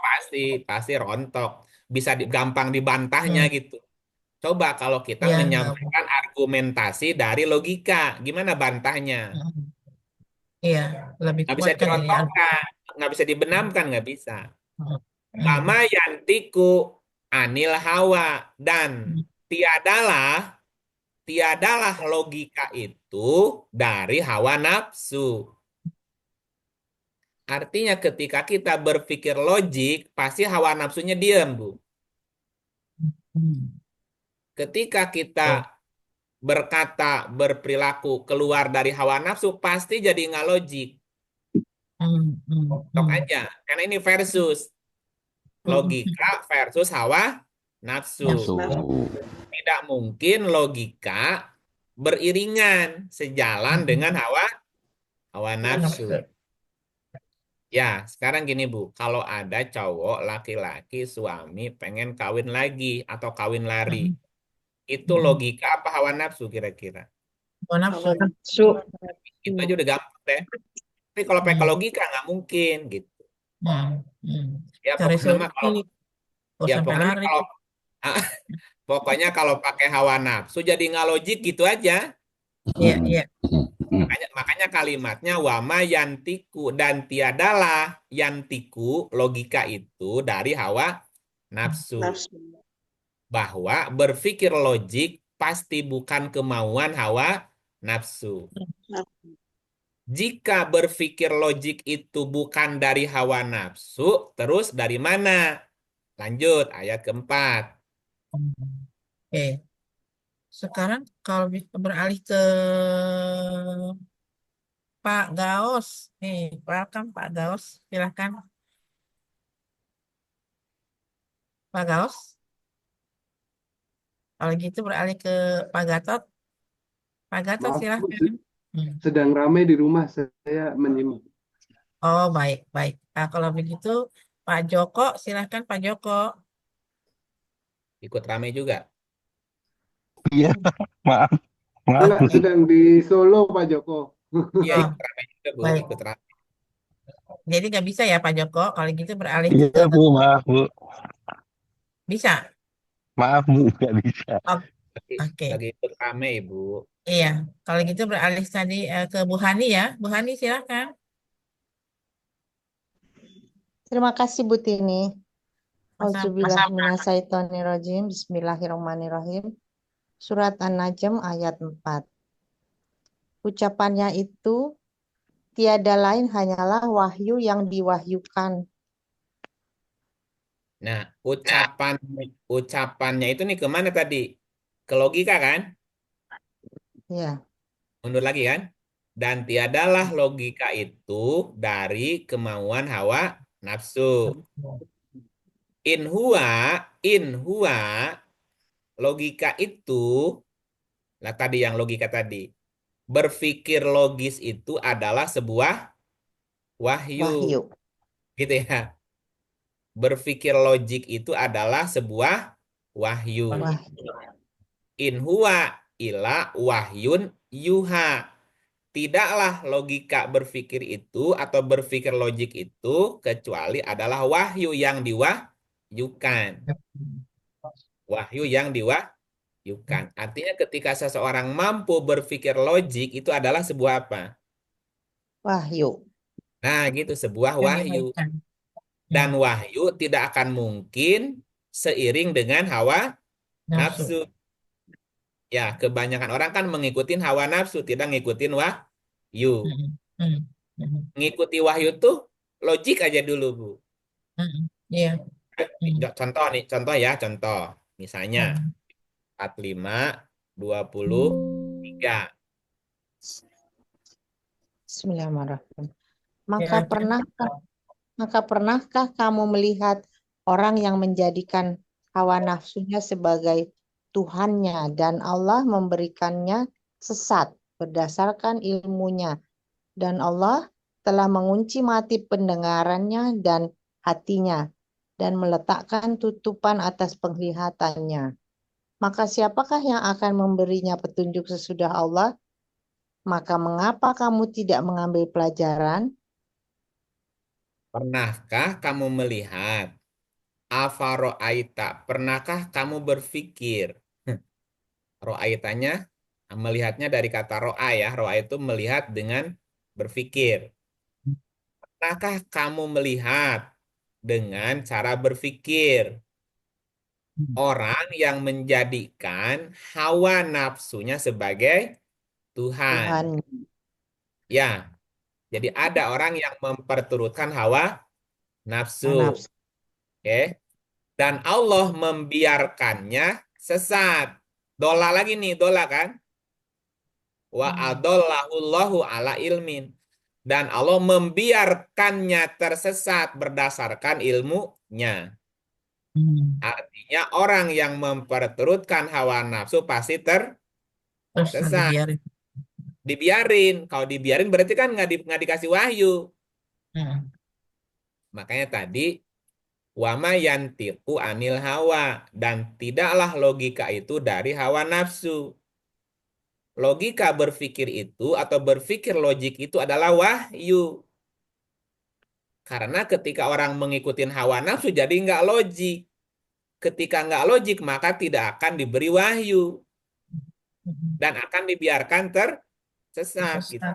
pasti rontok. Bisa gampang dibantahnya gitu. Coba kalau kita Ya, menyampaikan argumentasi dari logika, gimana bantahnya? iya, lebih Nggak bisa kuat kan ini. dirontokkan, nggak bisa dibenamkan, nggak bisa. Hmm. Lama yantiku anil hawa, dan tiadalah logika itu dari hawa nafsu. Artinya ketika kita berpikir logik, pasti hawa nafsunya diam, Bu. Ketika kita berkata, berperilaku keluar dari hawa nafsu, pasti jadi nggak logik. Tok aja, karena ini versus. Logika versus hawa nafsu. Tidak mungkin logika beriringan sejalan dengan hawa nafsu. Ya, sekarang gini Bu, kalau ada cowok laki-laki suami pengen kawin lagi atau kawin lari, itu logika apa hawa nafsu kira-kira? Hawa nafsu. Itu aja udah gampang deh. Tapi kalau pakai logika nggak mungkin gitu. Ya Cari pokoknya mah kalau solusi. Sampai pokoknya lari. kalau pokoknya kalau pakai hawa nafsu jadi nggak logik gitu aja. Iya, iya. Makanya kalimatnya wama yantiku, dan tiadalah yantiku logika itu dari hawa nafsu. Bahwa berpikir logik pasti bukan kemauan hawa nafsu. Nah, Jika berpikir logik itu bukan dari hawa nafsu, terus dari mana? Lanjut, ayat keempat. Oke. Sekarang kalau beralih ke Pak Gaos. Nih, welcome Pak Gaos. Silahkan Pak Gaos. Kalau gitu beralih ke Pak Gatot. Pak Gatot Maaf, Bu, silahkan. sedang ramai di rumah, saya menyimak. Oh, baik, baik. Nah, kalau begitu Pak Joko, silahkan Pak Joko. Ikut rame juga. Iya, maaf, maaf Enggak, Bu. sedang di Solo, Pak Joko. Iya, Oh, ikut rame juga, Bu. baik. Ikut rame. Jadi nggak bisa ya Pak Joko. Kalau gitu beralih ke Iya Bu, maaf Bu. bisa. Maaf Bu, nggak bisa. Oh, Lagi, oke. lagi ikut rame, Ibu. Iya. Kalau gitu beralih tadi ke Bu Hani ya. Bu Hani silahkan. Terima kasih Bu Tini. Masa Auzubillahiminasyaitonirrajim. Bismillahirrahmanirrahim. Surat An-Najm ayat 4. Ucapannya itu tiada lain hanyalah wahyu yang diwahyukan. Nah, ucapannya itu nih kemana tadi? Ke logika kan? Ya, Mundur lagi kan? Dan tiadalah logika itu dari kemauan hawa nafsu. In huwa, logika itu, lah tadi yang logika tadi. Berpikir logis itu adalah sebuah wahyu. wahyu. Gitu ya. Berpikir logik itu adalah sebuah wahyu. Wahyu. In huwa ila wahyun yuha. Tidaklah logika berpikir itu atau berpikir logik itu kecuali adalah wahyu yang diwahyukan. Wahyu yang diwahyukan. Artinya ketika seseorang mampu berpikir logik itu adalah sebuah apa? Wahyu. Nah, gitu, sebuah yang wahyu. diwahyukan. Dan wahyu tidak akan mungkin seiring dengan hawa nafsu. Ya, kebanyakan orang kan mengikuti hawa nafsu, tidak ngikutin wahyu. Ngikuti wahyu tuh logik aja dulu, Bu. Iya. Contoh nih, contoh. Misalnya 45, 23. Bismillahirrahmanirrahim. Ya, Maka pernahkah kamu melihat orang yang menjadikan hawa nafsunya sebagai Tuhannya dan Allah memberikannya sesat berdasarkan ilmunya, dan Allah telah mengunci mati pendengarannya dan hatinya dan meletakkan tutupan atas penglihatannya. Maka siapakah yang akan memberinya petunjuk sesudah Allah? Maka mengapa kamu tidak mengambil pelajaran? Pernahkah kamu melihat? Afaro'aita, pernahkah kamu berpikir? Ro'aitanya, melihatnya dari kata ro'a ya. Ro'a itu melihat dengan berpikir. Pernahkah kamu melihat dengan cara berpikir orang yang menjadikan hawa nafsunya sebagai Tuhan? Tuhan. Ya, jadi ada orang yang memperturutkan hawa nafsu. Oke. Dan Allah membiarkannya sesat. Dola lagi nih, dola kan? Wa adallahullahu ala ilmin. Dan Allah membiarkannya tersesat berdasarkan ilmunya. Artinya orang yang memperturutkan hawa nafsu pasti tersesat. Dibiarin. Kalau dibiarin berarti kan nggak dikasih wahyu. Makanya tadi wama yantiqu anil hawa, dan tidaklah logika itu dari hawa nafsu. Logika berpikir itu atau berpikir logik itu adalah wahyu. Karena ketika orang mengikuti hawa nafsu jadi nggak logik. Ketika nggak logik maka tidak akan diberi wahyu. Dan akan dibiarkan tersesat. Gitu.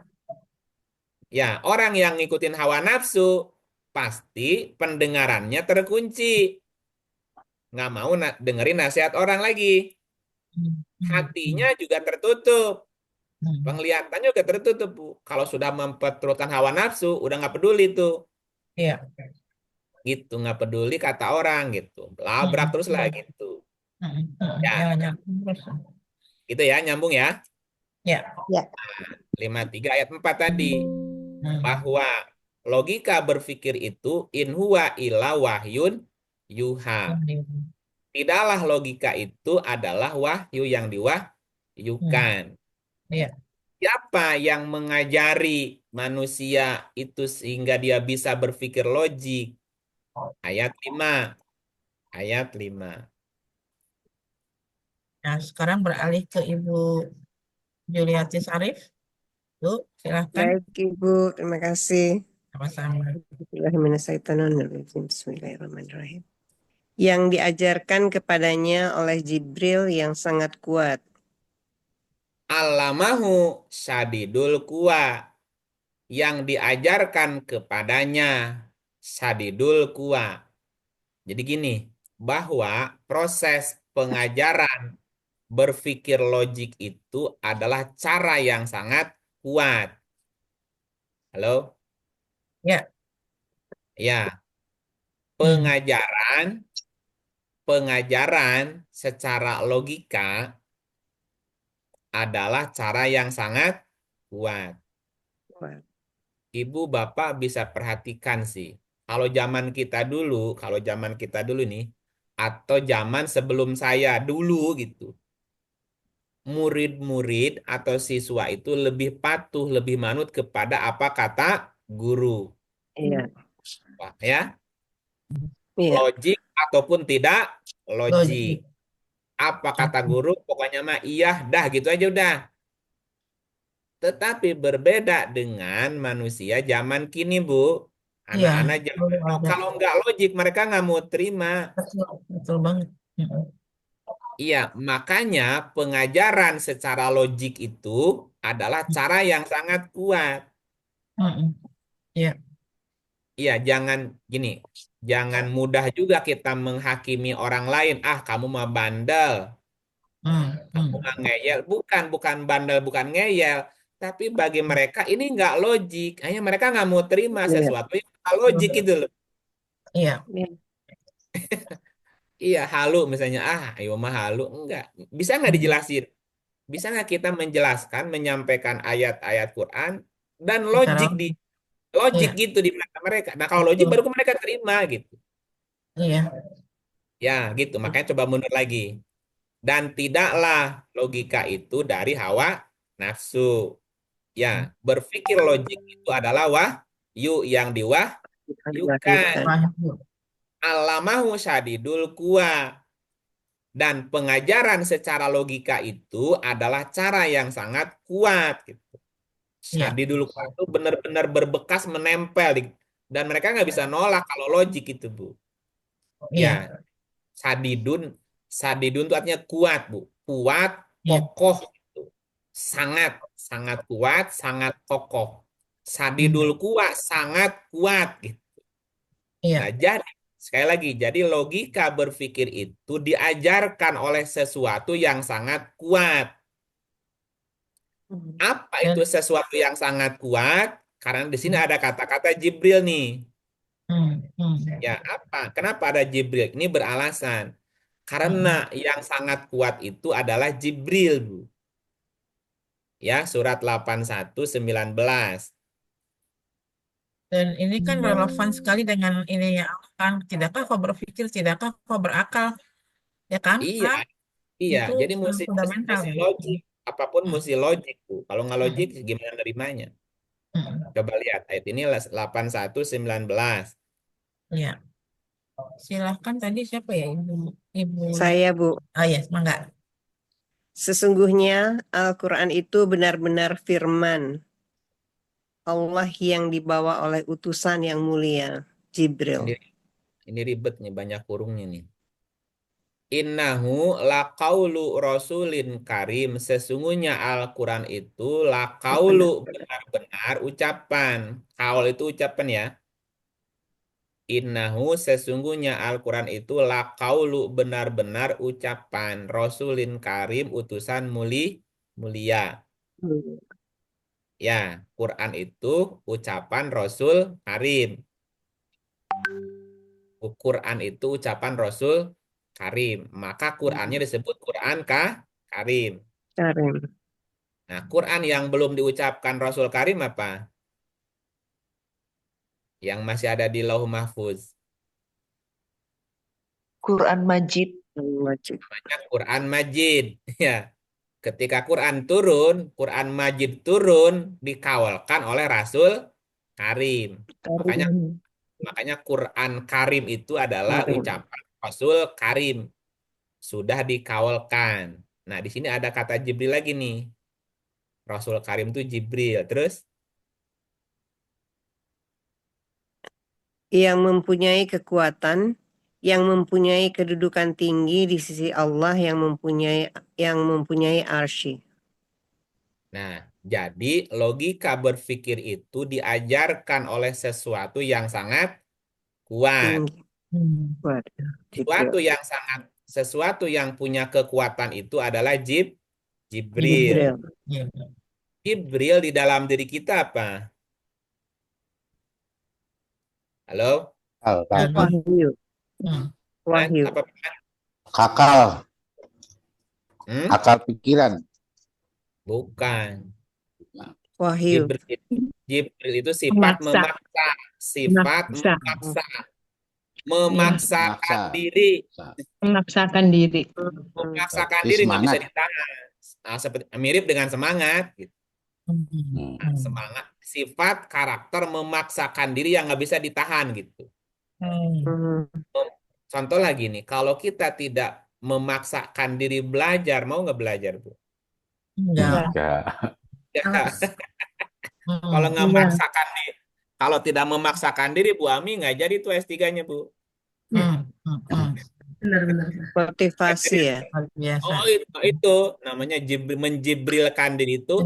Ya, orang yang ngikutin hawa nafsu pasti pendengarannya terkunci. Nggak mau dengerin nasihat orang lagi. Hatinya juga tertutup. Penglihatannya udah tertutup, Bu. Kalau sudah memperturutkan hawa nafsu, udah nggak peduli tuh. Iya. Gitu, nggak peduli kata orang gitu. Labrak terus lah gitu. Ya, Jangan nyambung terus. gitu ya, nyambung ya. Ya. Ya. 53 ayat 4 tadi. Bahwa logika berpikir itu in huwa illa wahyun yuha. Tidaklah logika itu adalah wahyu yang diwahyukan. Iya. Siapa yang mengajari manusia itu sehingga dia bisa berpikir logik? Ayat 5. Ayat 5. Nah, sekarang beralih ke Ibu Juliati Sarif. Bu, silahkan. Baik, Ibu. Terima kasih. Sama-sama. Bismillahirrahmanirrahim. Yang diajarkan kepadanya oleh Jibril yang sangat kuat. Allamahu syadidul quwa. Yang diajarkan kepadanya syadidul quwa. Jadi gini, bahwa proses pengajaran berpikir logik itu adalah cara yang sangat kuat. Halo? Ya. Ya. Pengajaran secara logika adalah cara yang sangat kuat. Ibu Bapak bisa perhatikan sih. Kalau zaman kita dulu nih, atau zaman sebelum saya dulu gitu, murid-murid atau siswa itu lebih patuh, lebih manut kepada apa kata guru. Iya. Ya. Iya. Logik ataupun tidak logik. Apa kata guru, pokoknya mah iya, dah gitu aja udah. Tetapi berbeda dengan manusia zaman kini, Bu. Anak-anak zaman dulu, kalau nggak logik, mereka nggak mau terima. Betul banget. Iya, makanya pengajaran secara logik itu adalah cara yang sangat kuat. Iya. Iya, jangan mudah juga kita menghakimi orang lain. Ah, kamu mah bandel, kamu mah ngeyel. Bukan bandel, bukan ngeyel. Tapi bagi mereka ini nggak logik. Hanya mereka nggak mau terima sesuatu yang nggak logik gitu loh. Iya. Iya, halu misalnya. Ah, ayo mah halu. Enggak. Bisa nggak dijelasin? Bisa nggak kita menjelaskan, menyampaikan ayat-ayat Quran dan logik gitu di mata mereka. Nah, kalau logik baru mereka terima gitu. Iya. Ya, gitu. Makanya coba mundur lagi. Dan tidaklah logika itu dari hawa nafsu. Ya, berpikir logik itu adalah wahyu yang diwahyukan. Allamahu syadidul quwa. Dan pengajaran secara logika itu adalah cara yang sangat kuat gitu. Syadidul quwa itu benar-benar berbekas menempel dan mereka nggak bisa nolak kalau logik itu, Bu. Ya, sadidun itu artinya kuat, Bu. Kuat, kokoh gitu. Sangat kuat, sangat kokoh. Sadidul quwa sangat kuat gitu. Nah, jadi sekali lagi, jadi logika berpikir itu diajarkan oleh sesuatu yang sangat kuat. Apa itu sesuatu yang sangat kuat? Karena di sini ada kata-kata Jibril nih. Ya, apa? Kenapa ada Jibril? Ini beralasan. Karena yang sangat kuat itu adalah Jibril, Bu. Ya, surat 81:19. Dan ini kan relevan sekali dengan ini ya kan, tidakkah kau berpikir, tidakkah kau berakal, ya kan? Iya, Itu jadi mesti fundamental. logik. Apapun mesti logik, Bu. Kalau nggak logik, gimana nerimanya? Coba lihat ayat ini 81:19. Iya. Silahkan tadi siapa ya Ibu? Saya, Bu. Ah ya, mangga. Sesungguhnya Al-Quran itu benar-benar firman Allah yang dibawa oleh utusan yang mulia, Jibril. Ini ribet nih, banyak kurungnya nih. Innahu laqaulu rasulin karim. Sesungguhnya Al-Quran itu laqaulu, benar-benar ucapan. Kaul itu ucapan ya. Innahu sesungguhnya Al-Quran itu laqaulu, benar-benar ucapan. Rasulin karim, utusan mulia. Ya, Quran itu ucapan Rasul Karim. Quran itu ucapan Rasul Karim. Maka Qurannya disebut Quran Karim. Karim. Nah, Quran yang belum diucapkan Rasul Karim apa? Yang masih ada di Lauh Mahfuz. Quran Majid. Namanya Quran Majid. Ya. Ketika Quran turun, Quran Majid turun, dikawalkan oleh Rasul Karim. Makanya Quran Karim itu adalah Karim. ucapan Rasul Karim. Sudah dikawalkan. Nah, di sini ada kata Jibril lagi nih. Rasul Karim itu Jibril. Terus Yang mempunyai kekuatan, yang mempunyai kedudukan tinggi di sisi Allah, yang mempunyai arsy. Nah, jadi logika berpikir itu diajarkan oleh sesuatu yang sangat kuat. Kuat. Sesuatu yang punya kekuatan itu adalah Jibril. Jibril. Jibril di dalam diri kita apa? Halo? Wahyu. Wahyu. Apa? Akal. Akal pikiran. Bukan. Wahyu. Jibril itu sifat memaksa. Sifat memaksakan diri. Memaksakan diri. Memaksakan diri nggak bisa ditahan. Nah, mirip dengan semangat. Gitu. Nah, semangat, sifat karakter memaksakan diri yang nggak bisa ditahan gitu. Contoh lagi nih, kalau kita tidak memaksakan diri belajar, mau nggak belajar, Bu? Enggak. Kalau nggak memaksakan diri, kalau tidak memaksakan diri, Bu Ami nggak jadi tuh S3-nya, Bu. Benar-benar. Motivasi ya. Oh, itu namanya menjibrilkan diri itu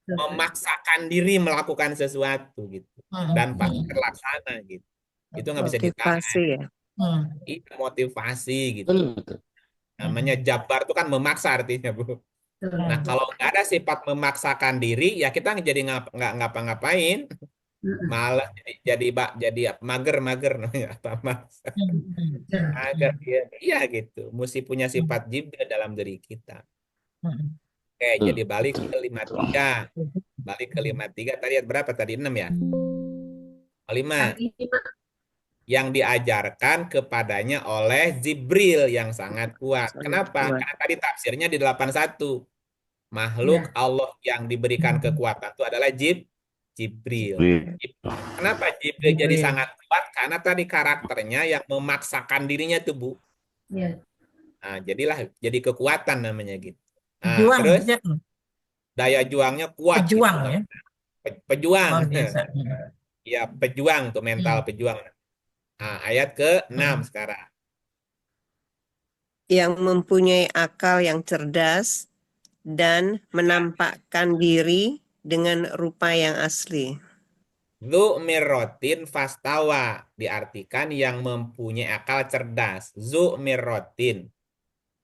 memaksakan diri melakukan sesuatu gitu dan pasti terlaksana gitu. Itu nggak bisa ditahan. Motivasi ya. Itu motivasi gitu. Namanya jabar itu kan memaksa artinya, Bu. Nah, kalau nggak ada sifat memaksakan diri, ya kita jadi nggak ngapa-ngapain. Malah jadi mager namanya apa maksa. Mager iya gitu. Mesti punya sifat Jibril dalam diri kita. Oke, jadi balik ke 53. Balik ke 53 tadi berapa tadi? 6 ya? 5. Yang diajarkan kepadanya oleh Jibril yang sangat kuat. Kenapa? Karena tadi tafsirnya di 81. Makhluk Allah yang diberikan kekuatan itu adalah Jibril. Kenapa Jibril jadi sangat kuat? Karena tadi karakternya yang memaksakan dirinya tuh, Bu. Nah, jadi kekuatan namanya gitu. Nah, Juang, terus ya. daya juangnya kuat. Pejuang gitu. ya. Pejuang. biasa. Ya, pejuang tuh mental pejuang. Nah, ayat ke-6 sekarang. Yang mempunyai akal yang cerdas dan menampakkan diri dengan rupa yang asli. Zu mirrotin fastawa diartikan yang mempunyai akal cerdas. Zu mirrotin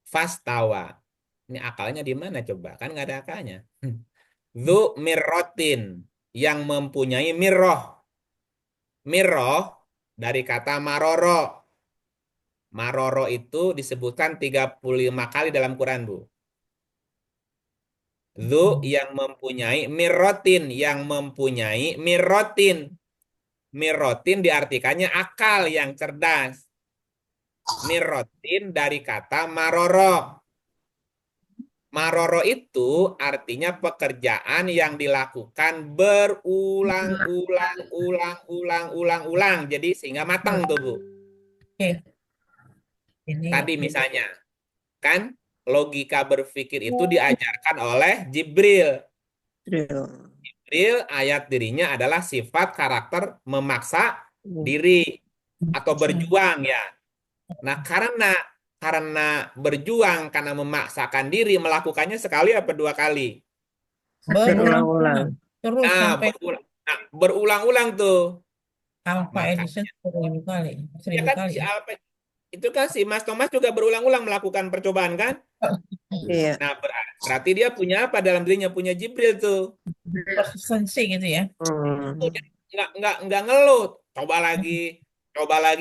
fastawa. Ini akalnya di mana coba? Kan nggak ada akalnya. Zu mirrotin yang mempunyai mirroh. Mirroh dari kata maroro. Maroro itu disebutkan 35 kali dalam Quran, Bu. Zu yang mempunyai mirrotin, yang mempunyai mirrotin. Mirrotin diartikannya akal yang cerdas. Mirrotin dari kata maroro. Maroro itu artinya pekerjaan yang dilakukan berulang-ulang. Jadi sehingga matang tuh, Bu. Tadi misalnya, kan logika berpikir itu diajarkan oleh Jibril. Jibril ayat dirinya adalah sifat karakter memaksa diri atau berjuang ya. Nah, karena berjuang, karena memaksakan diri, melakukannya sekali apa 2 kali? Berulang-ulang. Terus sampai berulang-ulang tuh. Alpha Edison 1000 kali. 1000 Ya kan kali. itu kan si Mas Thomas juga berulang-ulang melakukan percobaan kan? Iya. Nah, berarti dia punya apa dalam dirinya? Punya Jibril tuh. Konsistensi gitu ya. Tuh, dia nggak ngeluh. Coba lagi.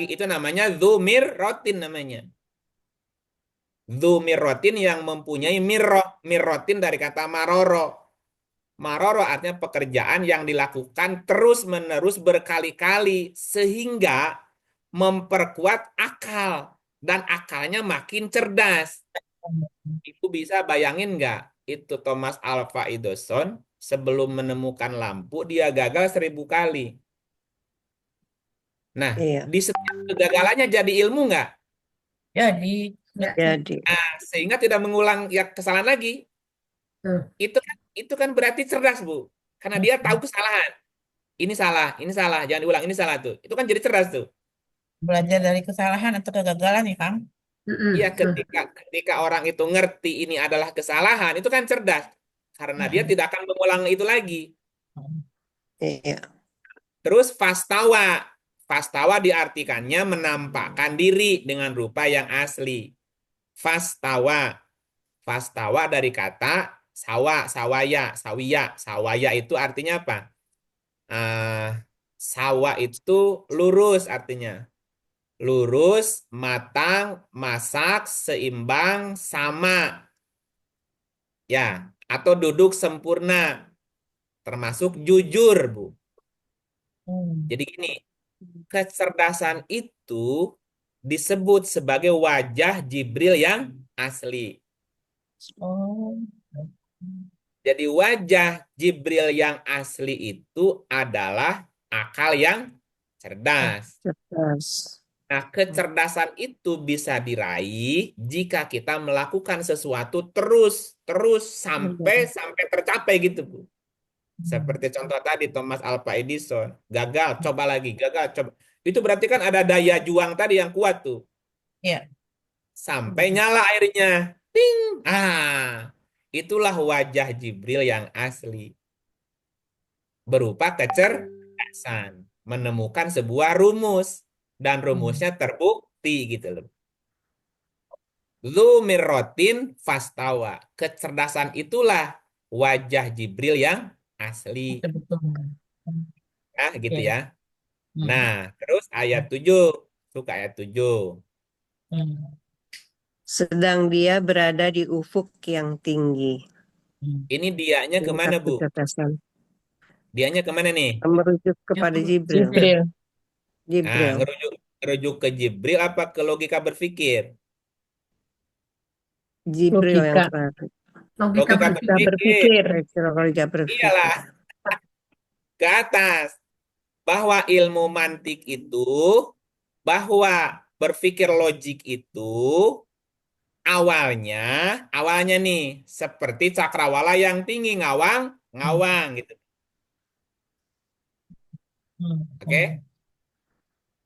Itu namanya dzumir rotin namanya. Dzumir rotin yang mempunyai mirroh. Mirrotin dari kata maroro. Maroro artinya pekerjaan yang dilakukan terus-menerus berkali-kali sehingga memperkuat akal dan akalnya makin cerdas. Itu bisa bayangin nggak? Itu Thomas Alva Edison sebelum menemukan lampu dia gagal 1000 kali. Nah, Iya. di setiap kegagalannya jadi ilmu nggak? Jadi, Jadi. Nah, sehingga tidak mengulang ya kesalahan lagi. Itu kan berarti cerdas, Bu. Karena dia tahu kesalahan. Ini salah, jangan diulang, ini salah tuh. Itu kan jadi cerdas tuh. belajar dari kesalahan atau kegagalan ya, Kang? Iya, ketika orang itu ngerti ini adalah kesalahan, itu kan cerdas. Karena dia tidak akan mengulang itu lagi. Iya. Terus fastawa. Fastawa diartikannya menampakkan diri dengan rupa yang asli. Fastawa. Fastawa dari kata sawaya. Sawaya itu artinya apa? Sawa itu lurus artinya. Lurus, matang, masak, seimbang, sama. Ya, atau duduk sempurna. Termasuk jujur, Bu. Jadi gini, kecerdasan itu disebut sebagai wajah Jibril yang asli. Oh. Jadi wajah Jibril yang asli itu adalah akal yang cerdas. Cerdas. Nah, kecerdasan itu bisa diraih jika kita melakukan sesuatu terus sampai tercapai gitu, Bu. Seperti contoh tadi Thomas Alva Edison, gagal, coba lagi, gagal, coba. Itu berarti kan ada daya juang tadi yang kuat tuh. Iya. Sampai nyala airnya. Ting. Itulah wajah Jibril yang asli. Berupa kecerdasan, menemukan sebuah rumus dan rumusnya terbukti gitu loh. Dzumiratin fastawa. Kecerdasan itulah wajah Jibril yang asli. Nah, gitu ya. Nah, terus ayat 7. Suka ayat 7. Sedang dia berada di ufuk yang tinggi. Ini dianya kemana, Bu? Kecerdasan. Dianya kemana nih? Merujuk kepada Jibril. Nah, ngerujuk ke Jibril apa ke logika berpikir? Jibril yang terakhir. Logika berpikir. Logika berpikir. Iyalah. Ke atas. Bahwa ilmu mantik itu, bahwa berpikir logik itu, awalnya nih, seperti cakrawala yang tinggi, ngawang gitu. Oke?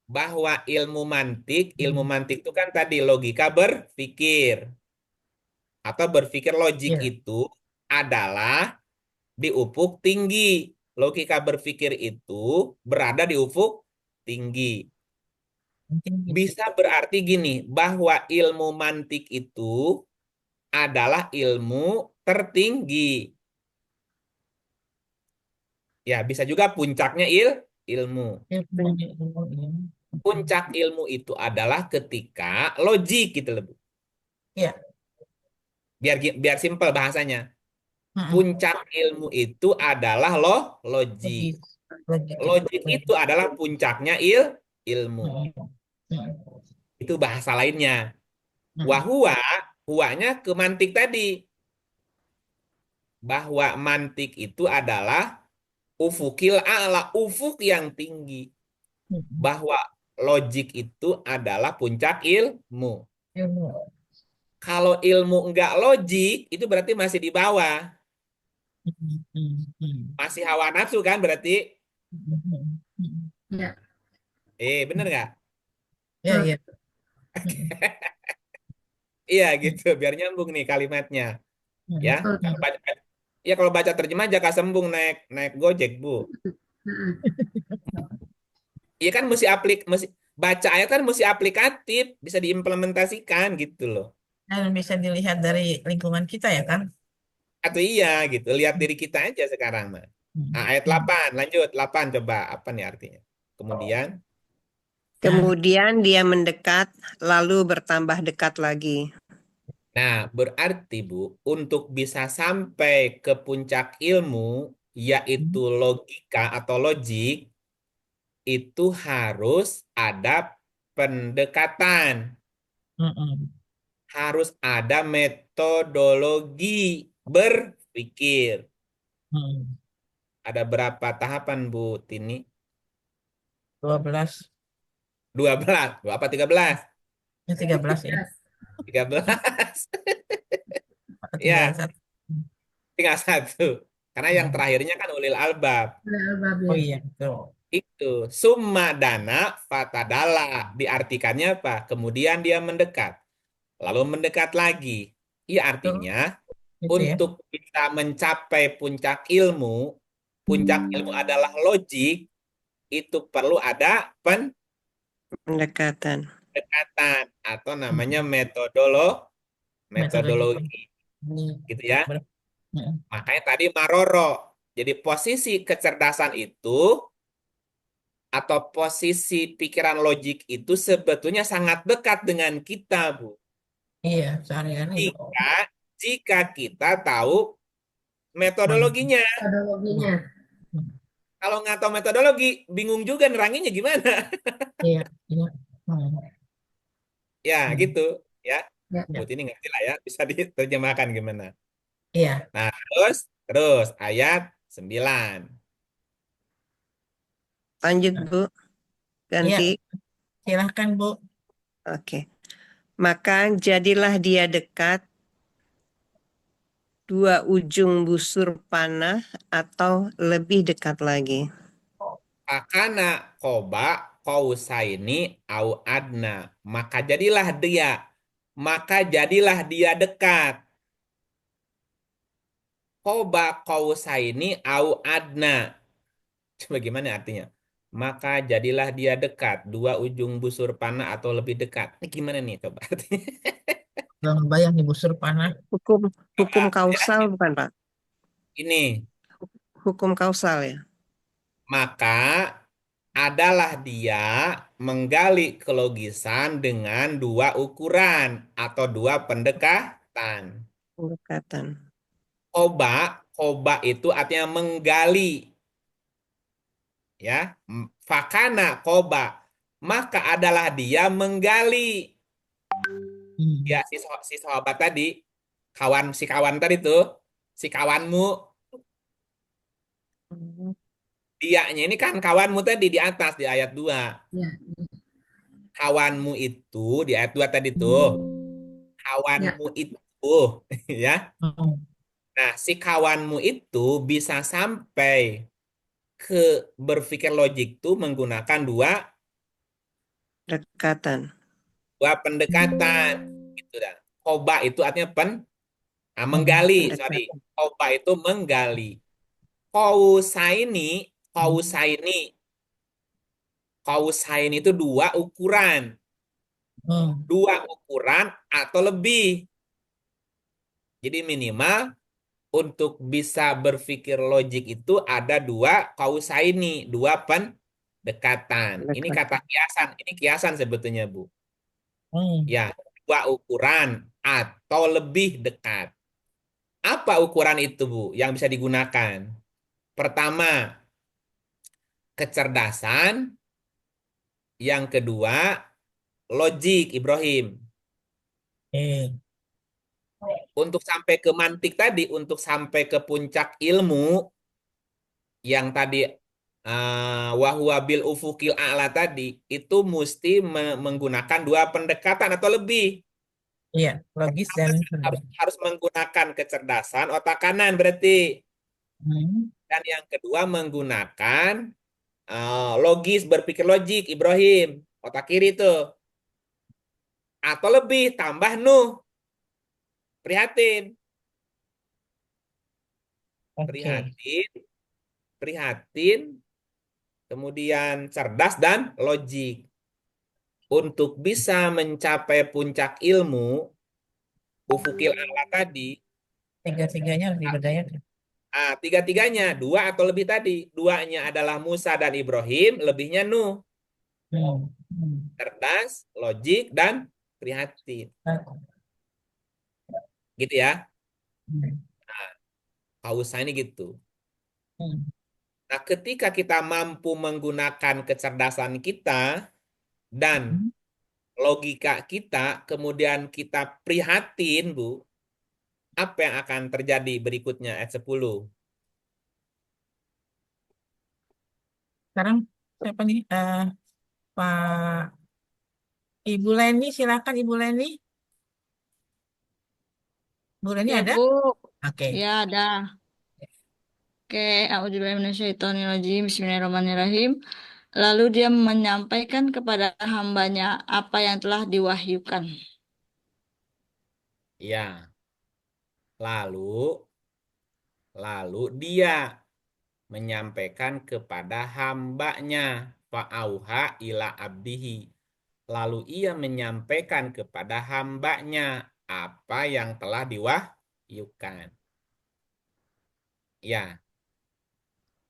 Bahwa ilmu mantik itu kan tadi logika berpikir. Atau berpikir logik itu adalah di ufuk tinggi. Logika berpikir itu berada di ufuk tinggi. Bisa berarti gini, bahwa ilmu mantik itu adalah ilmu tertinggi. Ya, bisa juga puncaknya ilmu. Puncak ilmu itu adalah ketika logik gitu loh. Iya. Biar simpel bahasanya. Puncak ilmu itu adalah logik. Logik itu adalah puncaknya ilmu. Itu bahasa lainnya. Huanya ke mantik tadi. Bahwa mantik itu adalah ufukil a'la, ufuk yang tinggi. Bahwa logik itu adalah puncak ilmu. Kalau ilmu enggak logik, itu berarti masih di bawah. Masih hawa nafsu kan berarti? Iya. Bener nggak? Iya. Iya gitu, biar nyambung nih kalimatnya. Ya, kalau baca terjemah jaka sembung naik Gojek, Bu. Iya kan mesti baca ayat kan mesti aplikatif, bisa diimplementasikan gitu loh. Dan bisa dilihat dari lingkungan kita ya kan? Atau iya gitu, lihat diri kita aja sekarang mah. Nah, ayat 8, lanjut 8 coba apa nih artinya? Kemudian Kemudian dia mendekat, lalu bertambah dekat lagi. nah, berarti Bu, untuk bisa sampai ke puncak ilmu, yaitu logika atau logik, itu harus ada pendekatan, Mm-mm. harus ada metodologi berpikir. Mm. Ada berapa tahapan, Bu Tini? 12. 12, apa 13? Ya 13 ya. 13. Atau tinggal Ya, satu. tinggal satu. Karena yang terakhirnya kan ulil albab. Oh iya, betul. Itu summa dana fatadala, diartikannya apa? Kemudian dia mendekat, lalu mendekat lagi. Iya, Betul. artinya Gitu ya. untuk bisa mencapai puncak ilmu adalah logik, itu perlu ada Pendekatan. pendekatan atau namanya Metodologi. metodologi, gitu ya. Mm. Makanya tadi maroro. Jadi posisi kecerdasan itu atau posisi pikiran logik itu sebetulnya sangat dekat dengan kita, Bu. Iya, sehari-hari. Jika jika kita tahu metodologinya. Metodologinya. Kalau nggak tahu metodologi, bingung juga neranginnya gimana. Iya, iya. Ya, gitu ya. Ya. Bu ini ngerti lah ya, bisa diterjemahkan gimana. Iya. Nah, terus ayat 9. Lanjut, Bu. Iya, Ganti. silahkan Bu. Oke. Maka jadilah dia dekat dua ujung busur panah atau lebih dekat lagi. Akana koba kausaini au adna. Maka jadilah dia dekat. Koba kausaini au adna. Coba gimana artinya? Maka jadilah dia dekat, dua ujung busur panah atau lebih dekat. Ini gimana nih coba artinya? Belum bayang nih busur panah. Hukum Ya, kausal bukan, Pak? ini, Hukum kausal ya. maka adalah dia menggali kelogisan dengan dua ukuran atau dua pendekatan. Pendekatan. Koba itu artinya menggali. Ya, fakana koba, maka adalah dia menggali. Ya, si sahabat tadi, si kawan tadi tuh, si kawanmu, dianya ini kan kawanmu tadi di atas di ayat 2. Ya. Kawanmu itu di ayat 2 tadi tuh. Kawanmu itu ya. Nah, si kawanmu itu bisa sampai ke berpikir logik tuh menggunakan dua pendekatan gitu dah. Koba itu artinya menggali, sorry. Koba itu menggali. Kausaini, kausaini. Kausaini itu dua ukuran. Dua ukuran atau lebih. Jadi minimal untuk bisa berpikir logik itu ada dua kausaini, dua pendekatan. Ini kata kiasan, ini kiasan sebetulnya, Bu. Ya, dua ukuran atau lebih dekat. Apa ukuran itu, Bu, yang bisa digunakan? Pertama, kecerdasan. Yang kedua, logik, Ibrahim. Untuk sampai ke mantik tadi, untuk sampai ke puncak ilmu, yang tadi wahwa bil ufukil a'la tadi, itu mesti menggunakan dua pendekatan atau lebih. Iya, logis dan harus menggunakan kecerdasan otak kanan berarti. Dan yang kedua menggunakan logis, berpikir logik, Ibrahim, otak kiri itu. Atau lebih, tambah Nuh. Prihatin. Prihatin, kemudian cerdas dan logik. Untuk bisa mencapai puncak ilmu, Ufukil a'la tadi, Tiga-tiganya harus diberdayakan. tiga-tiganya, 2 atau lebih tadi. 2-nya adalah Musa dan Ibrahim, lebihnya Nuh. Hmm. Cerdas, logik, dan prihatin. Gitu ya. Nah, Pausa ini gitu. Nah, ketika kita mampu menggunakan kecerdasan kita dan logika kita, kemudian kita prihatin, Bu, apa yang akan terjadi berikutnya ayat 10? Sekarang siapa nih? Pak Ibu Leni, silakan Ibu Leni. Bu Leni Ya, ada? Bu. Oke. Ya, ada. Oke, a'udzubillahiminasyaitonirrajim. Bismillahirrahmanirrahim. Lalu dia menyampaikan kepada hambanya apa yang telah diwahyukan. Ya, lalu dia menyampaikan kepada hambanya, fa'auha ila abdihi. Lalu ia menyampaikan kepada hambanya apa yang telah diwahyukan. Ya,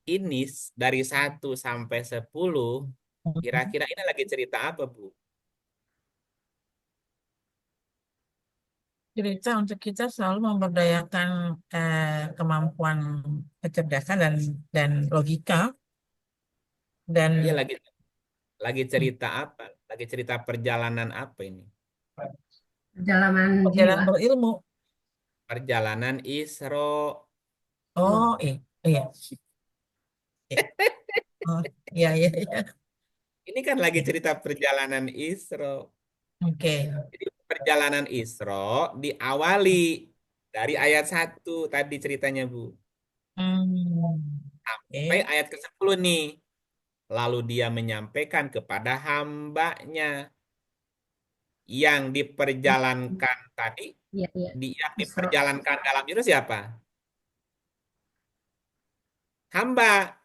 ini dari 1 sampai 10, kira-kira ini lagi cerita apa, Bu? Cerita untuk kita selalu memberdayakan kemampuan kecerdasan dan logika dan Iya, lagi cerita apa? Lagi cerita perjalanan apa ini? Perjalanan perjalanan jiwa. berilmu. Perjalanan Isra. Oh, iya. Oh, iya. Ini kan lagi cerita perjalanan Isra. Oke. Jadi perjalanan Isra diawali dari ayat 1 tadi ceritanya, Bu. Sampai ayat ke-10 nih. Lalu dia menyampaikan kepada hambanya yang diperjalankan tadi, Iya. yang diperjalankan dalam itu siapa? Hamba.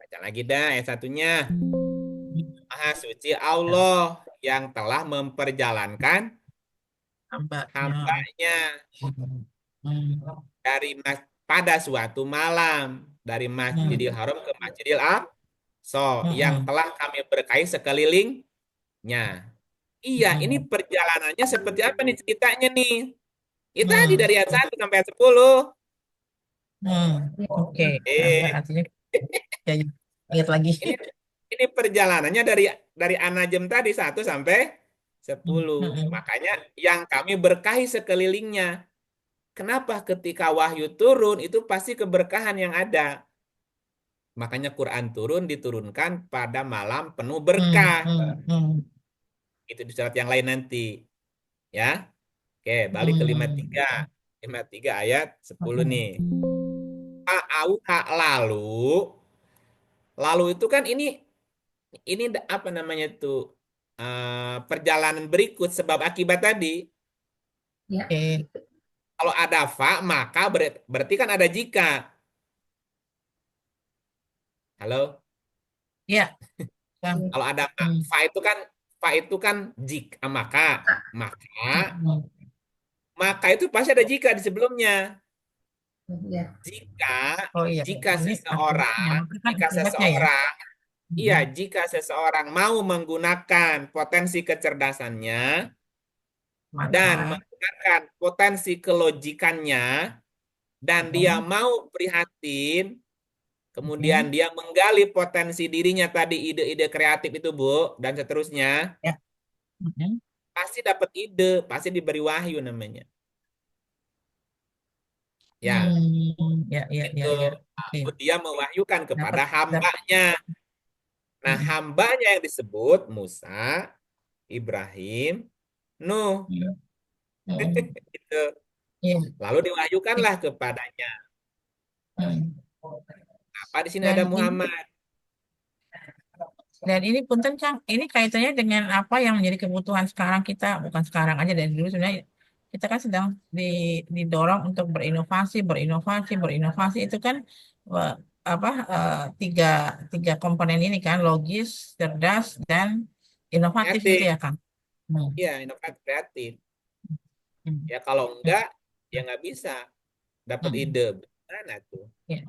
Baca lagi dah ayat 1-nya. Maha suci Allah yang telah memperjalankan hambanya pada suatu malam dari Masjidil Haram ke Masjidil Aqsa yang telah kami berkahi sekelilingnya. Iya, ini perjalanannya seperti apa nih ceritanya nih? Itu tadi dari ayat 1 sampai ayat 10. Oke. Artinya ya, ingat lagi. Ini perjalanannya dari An-Najm tadi 1 sampai 10. Makanya yang kami berkahi sekelilingnya. Kenapa ketika wahyu turun itu pasti keberkahan yang ada. Makanya Quran diturunkan pada malam penuh berkah. Itu di surat yang lain nanti. Ya. Oke, balik ke 53. 53 ayat 10 nih. Lalu itu kan ini apa namanya tuh? Perjalanan berikut sebab akibat tadi. Ya. Kalau ada fa, maka berarti kan ada jika. Halo? Ya. Kalau ada fa itu kan jika, maka itu pasti ada jika di sebelumnya. Jika seseorang mau menggunakan potensi kecerdasannya dan menggunakan potensi kelojikannya dan dia mau prihatin, kemudian dia menggali potensi dirinya tadi, ide-ide kreatif itu, Bu, dan seterusnya, pasti dapat ide, pasti diberi wahyu namanya. Ya. Lalu dia mewahyukan kepada hambanya. Nah, hambanya yang disebut Musa, Ibrahim, Nuh. Gitu. Lalu diwahyukanlah kepadanya. Apa di sini ada Muhammad? Dan ini punten Kang, ini kaitannya dengan apa yang menjadi kebutuhan sekarang kita, bukan sekarang aja dari dulu sebenarnya kita kan sedang didorong untuk berinovasi itu kan tiga komponen ini kan, logis, cerdas, dan inovatif gitu ya Kang. Iya, inovatif kreatif. Ya kalau enggak, ya nggak bisa dapat Mm. ide. Gimana tuh? Ya.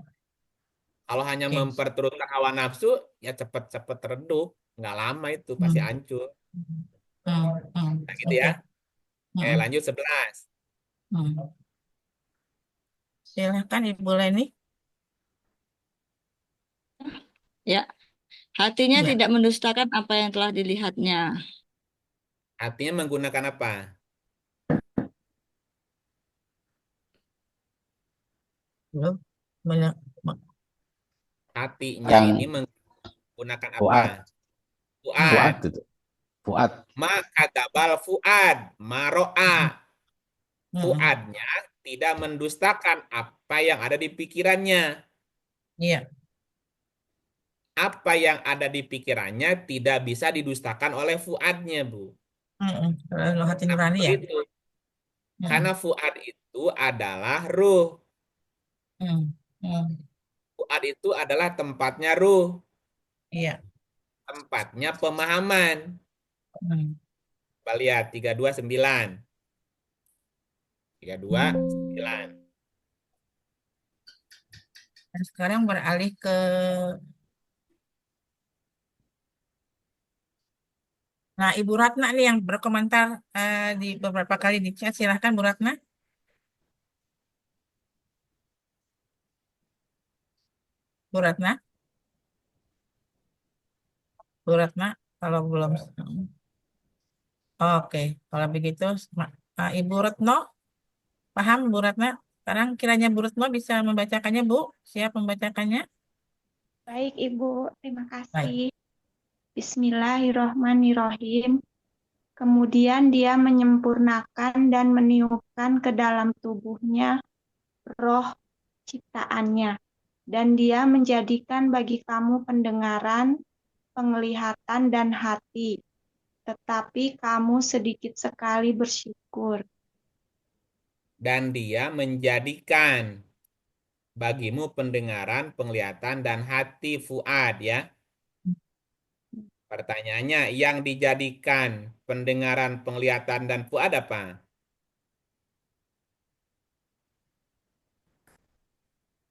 Kalau hanya Oke. memperturutkan hawa nafsu, ya cepet-cepet redup. Nggak lama itu, pasti Hmm. hancur. Hmm. Hmm. Nah gitu Oke. ya. Oke, Hmm. lanjut 11. Hmm. Silakan Ibu Leni. Ya, hatinya Ya. tidak mendustakan apa yang telah dilihatnya. Artinya menggunakan apa? Belum. Banyak. Hatinya Yang ini menggunakan apa? Fuad. Fuad. Fuad itu. Fuad. Maka tabal fuad, maro'a. Mm-mm. Fuadnya tidak mendustakan apa yang ada di pikirannya. Iya. Apa yang ada di pikirannya tidak bisa didustakan oleh fuadnya, Bu. Mm-mm. Kalau hati Kenapa nurani ya. begitu? Mm-mm. Karena fuad itu adalah ruh. Mm. Mm. Fuad itu adalah tempatnya ruh, Iya. tempatnya pemahaman. Mm. Coba lihat 329. 329. Dan sekarang beralih ke Nah, Ibu Ratna nih yang berkomentar di beberapa kali di chat. Silahkan Bu Ratna. Bu Ratna. Bu Ratna, kalau belum. Oke, kalau begitu Ibu Retno, paham Bu Ratna? Sekarang kiranya Bu Retno bisa membacakannya, Bu. Siap membacakannya? Baik, Ibu. Terima Baik. kasih. Bismillahirrohmanirrohim. Kemudian dia menyempurnakan dan meniupkan ke dalam tubuhnya roh ciptaannya. Dan dia menjadikan bagi kamu pendengaran, penglihatan, dan hati. Tetapi kamu sedikit sekali bersyukur. Dan dia menjadikan bagimu pendengaran, penglihatan, dan hati fuad ya. Pertanyaannya, yang dijadikan pendengaran, penglihatan, dan fuad apa?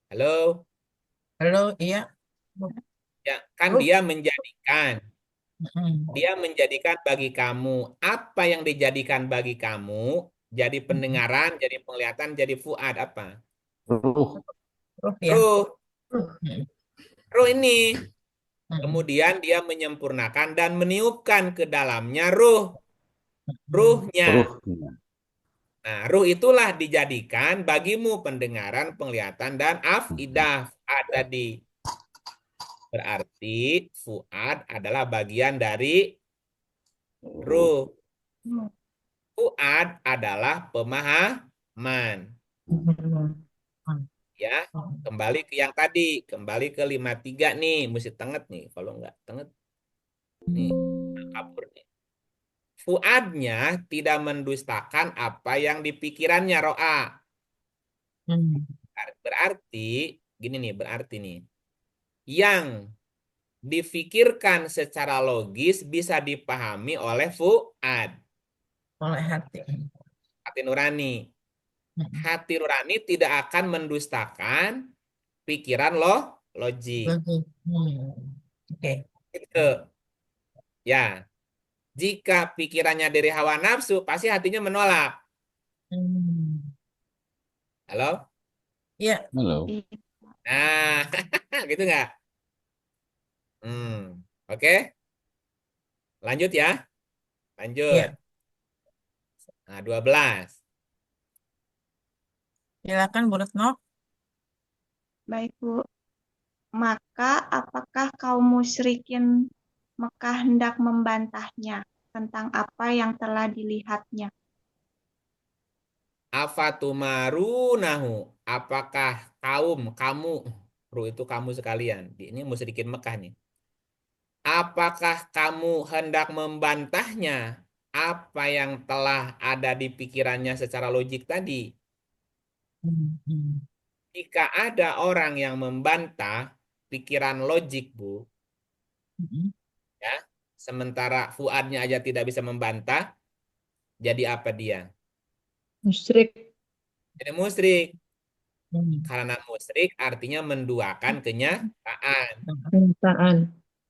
Halo? Halo, iya. Ya, kan Bu. dia menjadikan. Mm. Dia menjadikan bagi kamu. Apa yang dijadikan bagi kamu jadi pendengaran, jadi penglihatan, jadi fuad apa? Ruh. Ruh ya. Ruh. Mm. Ruh ini. Mm. Kemudian dia menyempurnakan dan meniupkan ke dalamnya ruh. Ruhnya. Ruhnya. Nah, ruh itulah dijadikan bagimu pendengaran, penglihatan, dan afidah. Ada di. Berarti fuad adalah bagian dari ruh. Fuad adalah pemahaman. Ya, kembali ke yang tadi. Kembali ke 53 nih. Mesti tenget nih. Kalau nggak tenget, nih. Kabur nih. Fuadnya tidak mendustakan apa yang dipikirannya, Ro'a. Berarti, gini nih, berarti nih. Yang difikirkan secara logis bisa dipahami oleh fuad. Oleh hati. Hati nurani. Hati nurani tidak akan mendustakan pikiran logik. Oke. Itu. Ya. Jika pikirannya dari hawa nafsu, pasti hatinya menolak. Halo? Iya. Halo. Nah, gitu nggak? Oke. Lanjut ya. Lanjut. Iya. Nah, 12. Silakan Bu Retno. Baik, Bu. Maka apakah kaum musyrikin Mekah hendak membantahnya tentang apa yang telah dilihatnya? Afatumarunahu. Apakah kamu, Ru itu kamu sekalian. Ini musyrikin Mekah nih. Apakah kamu hendak membantahnya apa yang telah ada di pikirannya secara logik tadi? Jika ada orang yang membantah pikiran logik, Bu, ya, sementara fuadnya aja tidak bisa membantah, jadi apa dia? Musyrik. Jadi musyrik. Hmm. Karena musyrik artinya menduakan kenyataan. Kenyataan.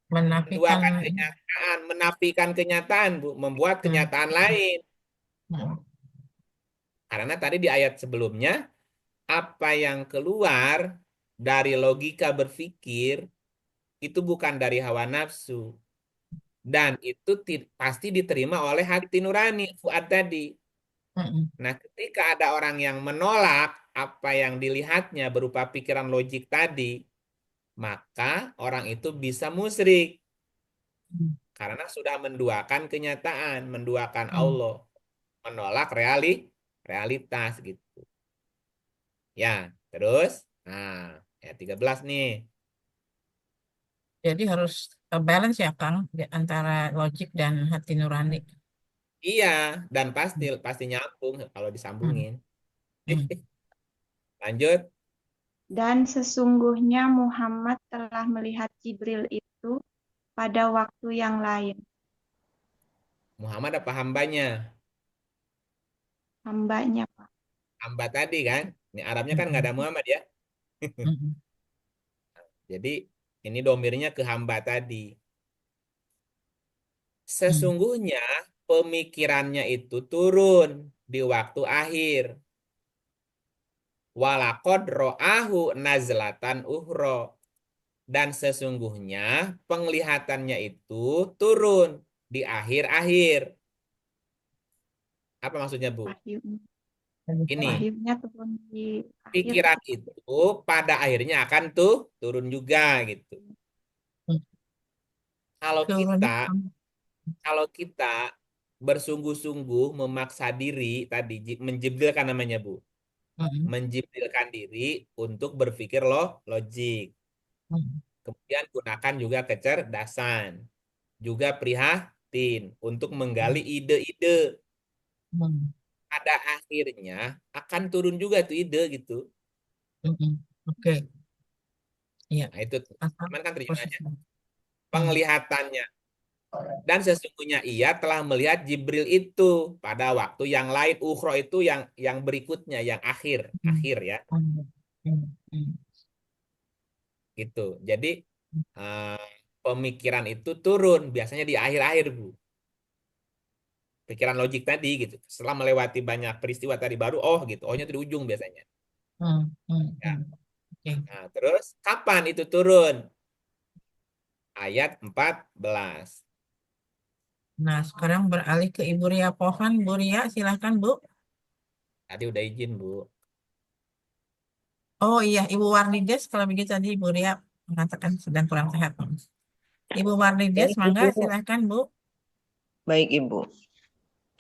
Menafikan. Menduakan kenyataan, menafikan kenyataan, Bu, membuat kenyataan lain. Karena tadi di ayat sebelumnya, apa yang keluar dari logika berpikir itu bukan dari hawa nafsu. Dan itu pasti diterima oleh hati nurani, fuad tadi. Nah, ketika ada orang yang menolak apa yang dilihatnya berupa pikiran logik tadi, maka orang itu bisa musyrik. Karena sudah menduakan kenyataan, menduakan Allah, menolak realitas gitu. Ya, terus, nah, ya 13 nih. Jadi harus balance ya Kang antara logik dan hati nurani. Iya, dan pasti nyambung kalau disambungin. Lanjut. Dan sesungguhnya Muhammad telah melihat Jibril itu pada waktu yang lain. Muhammad apa hambanya? Hambanya, Pak. Hamba tadi kan? Ini Arabnya kan nggak ada Muhammad ya. Jadi ini domirnya ke hamba tadi. Sesungguhnya pemikirannya itu turun di waktu akhir. Walaqad ro'ahu nazlatan uhro. Dan sesungguhnya penglihatannya itu turun di akhir-akhir. Apa maksudnya, Bu? Ini Wahyunya turun di akhir. pikiran itu pada akhirnya akan turun juga gitu. Kalau kita bersungguh-sungguh memaksa diri tadi menjibrilkan namanya, Bu. Menjibrilkan diri untuk berpikir logik. Kemudian gunakan juga kecerdasan. Juga prihatin untuk menggali ide-ide. Pada akhirnya akan turun juga tuh ide gitu. Oke. Iya. Nah, itu cuman kan terjemahannya. Penglihatannya. Dan sesungguhnya ia telah melihat Jibril itu pada waktu yang lain. Ukhro itu yang berikutnya, yang akhir ya. Gitu. Jadi pemikiran itu turun biasanya di akhir-akhir, Bu. Pikiran logik tadi gitu. Setelah melewati banyak peristiwa tadi baru gitu. Ohnya itu di ujung biasanya. Ya. Nah, terus kapan itu turun? Ayat 14. Nah, sekarang beralih ke Ibu Ria Pohan. Bu Ria, silahkan, Bu. Tadi udah izin, Bu. Oh iya, Ibu Warnides, kalau begitu tadi Ibu Ria mengatakan sedang kurang sehat. Ibu Warnides, Baik, mangga, Ibu. silahkan, Bu. Baik, Ibu.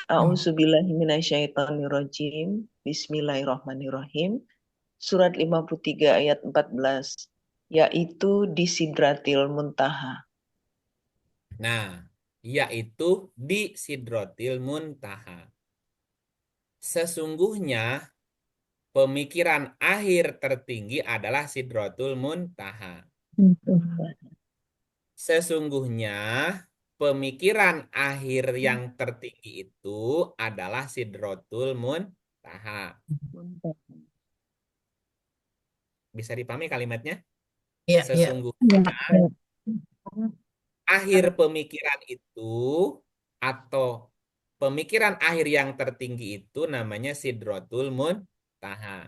A'udzubillahiminasyaitonirrajim. Bismillahirrahmanirrahim. Surat 53 ayat 14, yaitu di Sidratil Muntaha. Nah, yaitu di Sidratil Muntaha. Sesungguhnya pemikiran akhir tertinggi adalah Sidratul Muntaha. Sesungguhnya pemikiran akhir yang tertinggi itu adalah Sidratul Muntaha. Bisa dipahami kalimatnya? Iya, Sesungguhnya akhir pemikiran itu atau pemikiran akhir yang tertinggi itu namanya Sidratul Muntaha.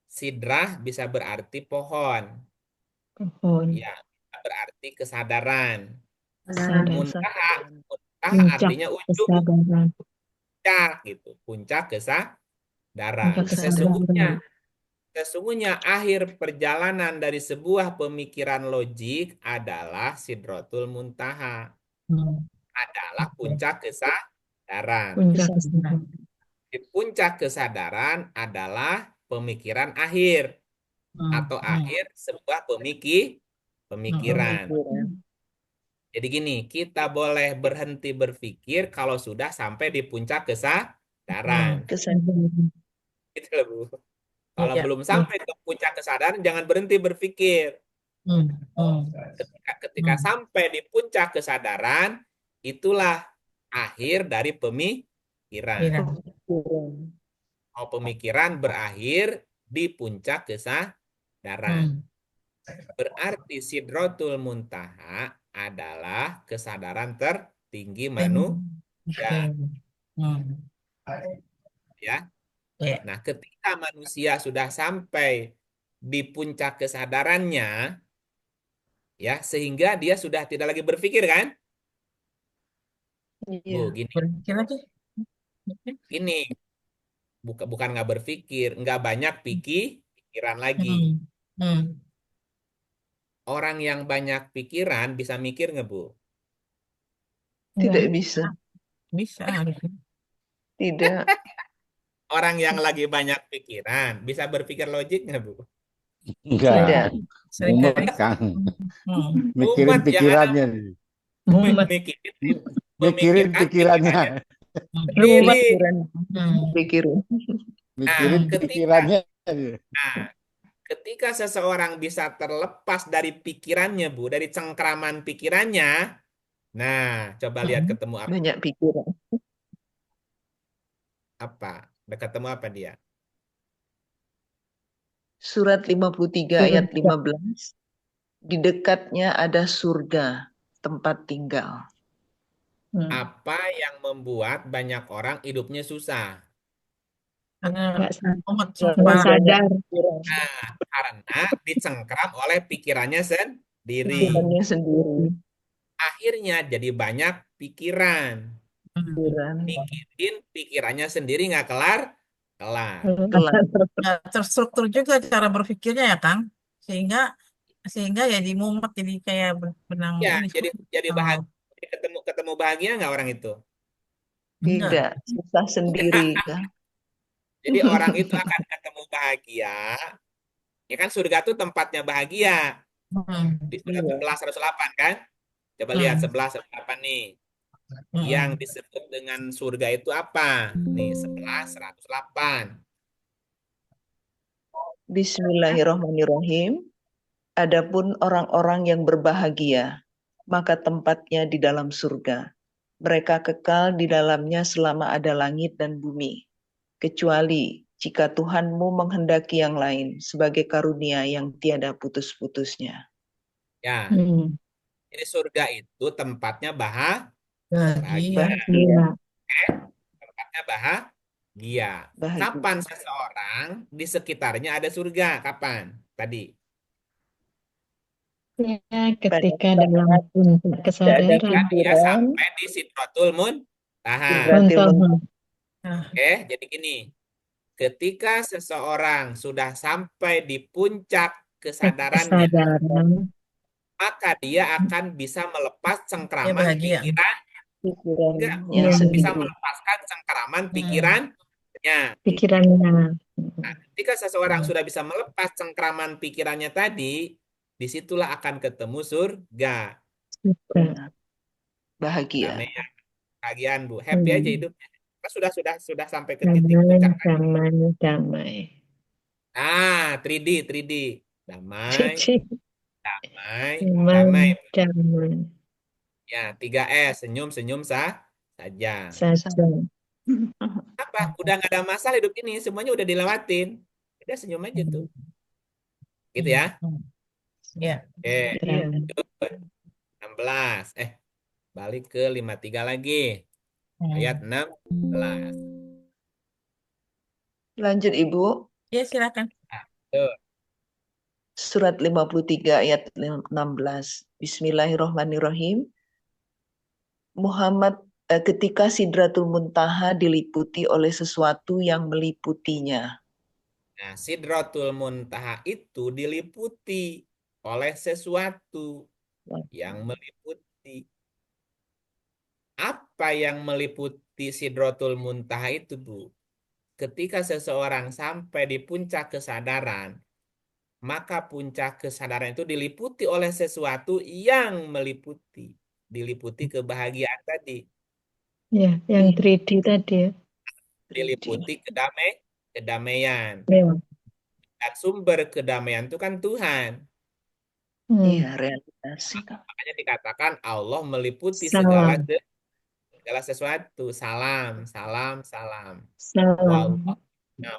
Sidrah bisa berarti pohon. Ya, berarti kesadaran. Muntaha artinya ujung. Puncak gitu, puncak kesadaran. Sesungguhnya akhir perjalanan dari sebuah pemikiran logik adalah Sidratul Muntaha. Adalah puncak kesadaran. Di puncak kesadaran adalah pemikiran akhir atau akhir sebuah pemikiran. Jadi gini, kita boleh berhenti berpikir kalau sudah sampai di puncak kesadaran. Gitu loh, Bu. Kalau belum sampai ke puncak kesadaran, jangan berhenti berpikir. Ketika sampai di puncak kesadaran, itulah akhir dari pemikiran. pemikiran. Iya. Mau pemikiran berakhir di puncak kesadaran. Berarti Sidratul Muntaha adalah kesadaran tertinggi manusia. Ya. Iya. Nah, ketika manusia sudah sampai di puncak kesadarannya, ya, sehingga dia sudah tidak lagi berpikir kan? Iya. Bu, gini, Berpikir lagi. gini, bukan nggak berpikir, nggak banyak pikiran lagi. Orang yang banyak pikiran bisa mikir nggak, Bu? Tidak bisa. Bisa harusnya. Tidak. Orang yang lagi banyak pikiran bisa berpikir logik nggak, Bu? Enggak. Tidak. Mumet, Seringkali. Kang. Mikirin Umat yang ada pikirannya. Mumet. mikirin Mikirin memikirkan pikirannya. sendiri. Pikirin. Mikirin ketika pikirannya. ketika seseorang bisa terlepas dari pikirannya, Bu, dari cengkraman pikirannya, nah, coba lihat ketemu apa? Banyak pikiran. Udah ketemu apa dia? Surat 53 ayat 15. Di dekatnya ada surga, tempat tinggal. Apa yang membuat banyak orang hidupnya susah? Karena umat Nggak sadar. Nah, karena dicengkram oleh pikirannya sendiri. Pikirannya sendiri. Akhirnya jadi banyak pikiran. Mikirin pikirannya sendiri nggak kelar. Nggak terstruktur juga cara berpikirnya ya, Kang. Sehingga ya mumet, jadi kayak benang Ya, ini. jadi bahagia. Ketemu bahagia nggak orang itu? Tidak, susah sendiri, Kang. Jadi orang itu akan ketemu bahagia. Ya kan surga itu tempatnya bahagia. Di surat 11 108 kan? Coba lihat 11 108 nih. Yang disebut dengan surga itu apa? Nih 11 108. Bismillahirrahmanirrahim. Adapun orang-orang yang berbahagia, maka tempatnya di dalam surga. Mereka kekal di dalamnya selama ada langit dan bumi. Kecuali jika Tuhanmu menghendaki yang lain sebagai karunia yang tiada putus-putusnya. Ya. Jadi surga itu tempatnya bahagia. Tempatnya bahagia. Kapan seseorang di sekitarnya ada surga? Kapan? Tadi. Ya, ketika dalam puncak kesadaran. Dia sampai di Sidratul Muntaha. Jadi gini. Ketika seseorang sudah sampai di puncak kesadarannya, maka dia akan bisa melepas cengkraman pikiran. Bisa melepaskan cengkraman pikirannya. Nah, ketika seseorang sudah bisa melepas cengkraman pikirannya tadi, disitulah akan ketemu surga. Bahagia. Bahagian, Bu. Happy aja hidupnya. Sudah sampai ke titik puncak. Damai. 3D. Damai. Ya, 3S. Senyum saja. Apa? Udah nggak ada masalah hidup ini. Semuanya udah dilewatin. Udah senyum aja tuh. Gitu ya? Ya. Oke. 16. Balik ke 53 lagi. Ayat 16. Lanjut, Ibu. Ya, silakan. Surat 53 ayat 16. Bismillahirrahmanirrahim. Muhammad ketika Sidratul Muntaha diliputi oleh sesuatu yang meliputinya. Nah, Sidratul Muntaha itu diliputi oleh sesuatu yang meliputi. Apa yang meliputi Sidratul Muntaha itu, Bu? Ketika seseorang sampai di puncak kesadaran, maka puncak kesadaran itu diliputi oleh sesuatu yang meliputi. Diliputi kebahagiaan tadi. Ya, yang 3D tadi ya. Diliputi kedamaian. Dan sumber kedamaian itu kan Tuhan. Iya, realitas. Makanya dikatakan Allah meliputi segala segala sesuatu. Salam, salam, salam. Salam.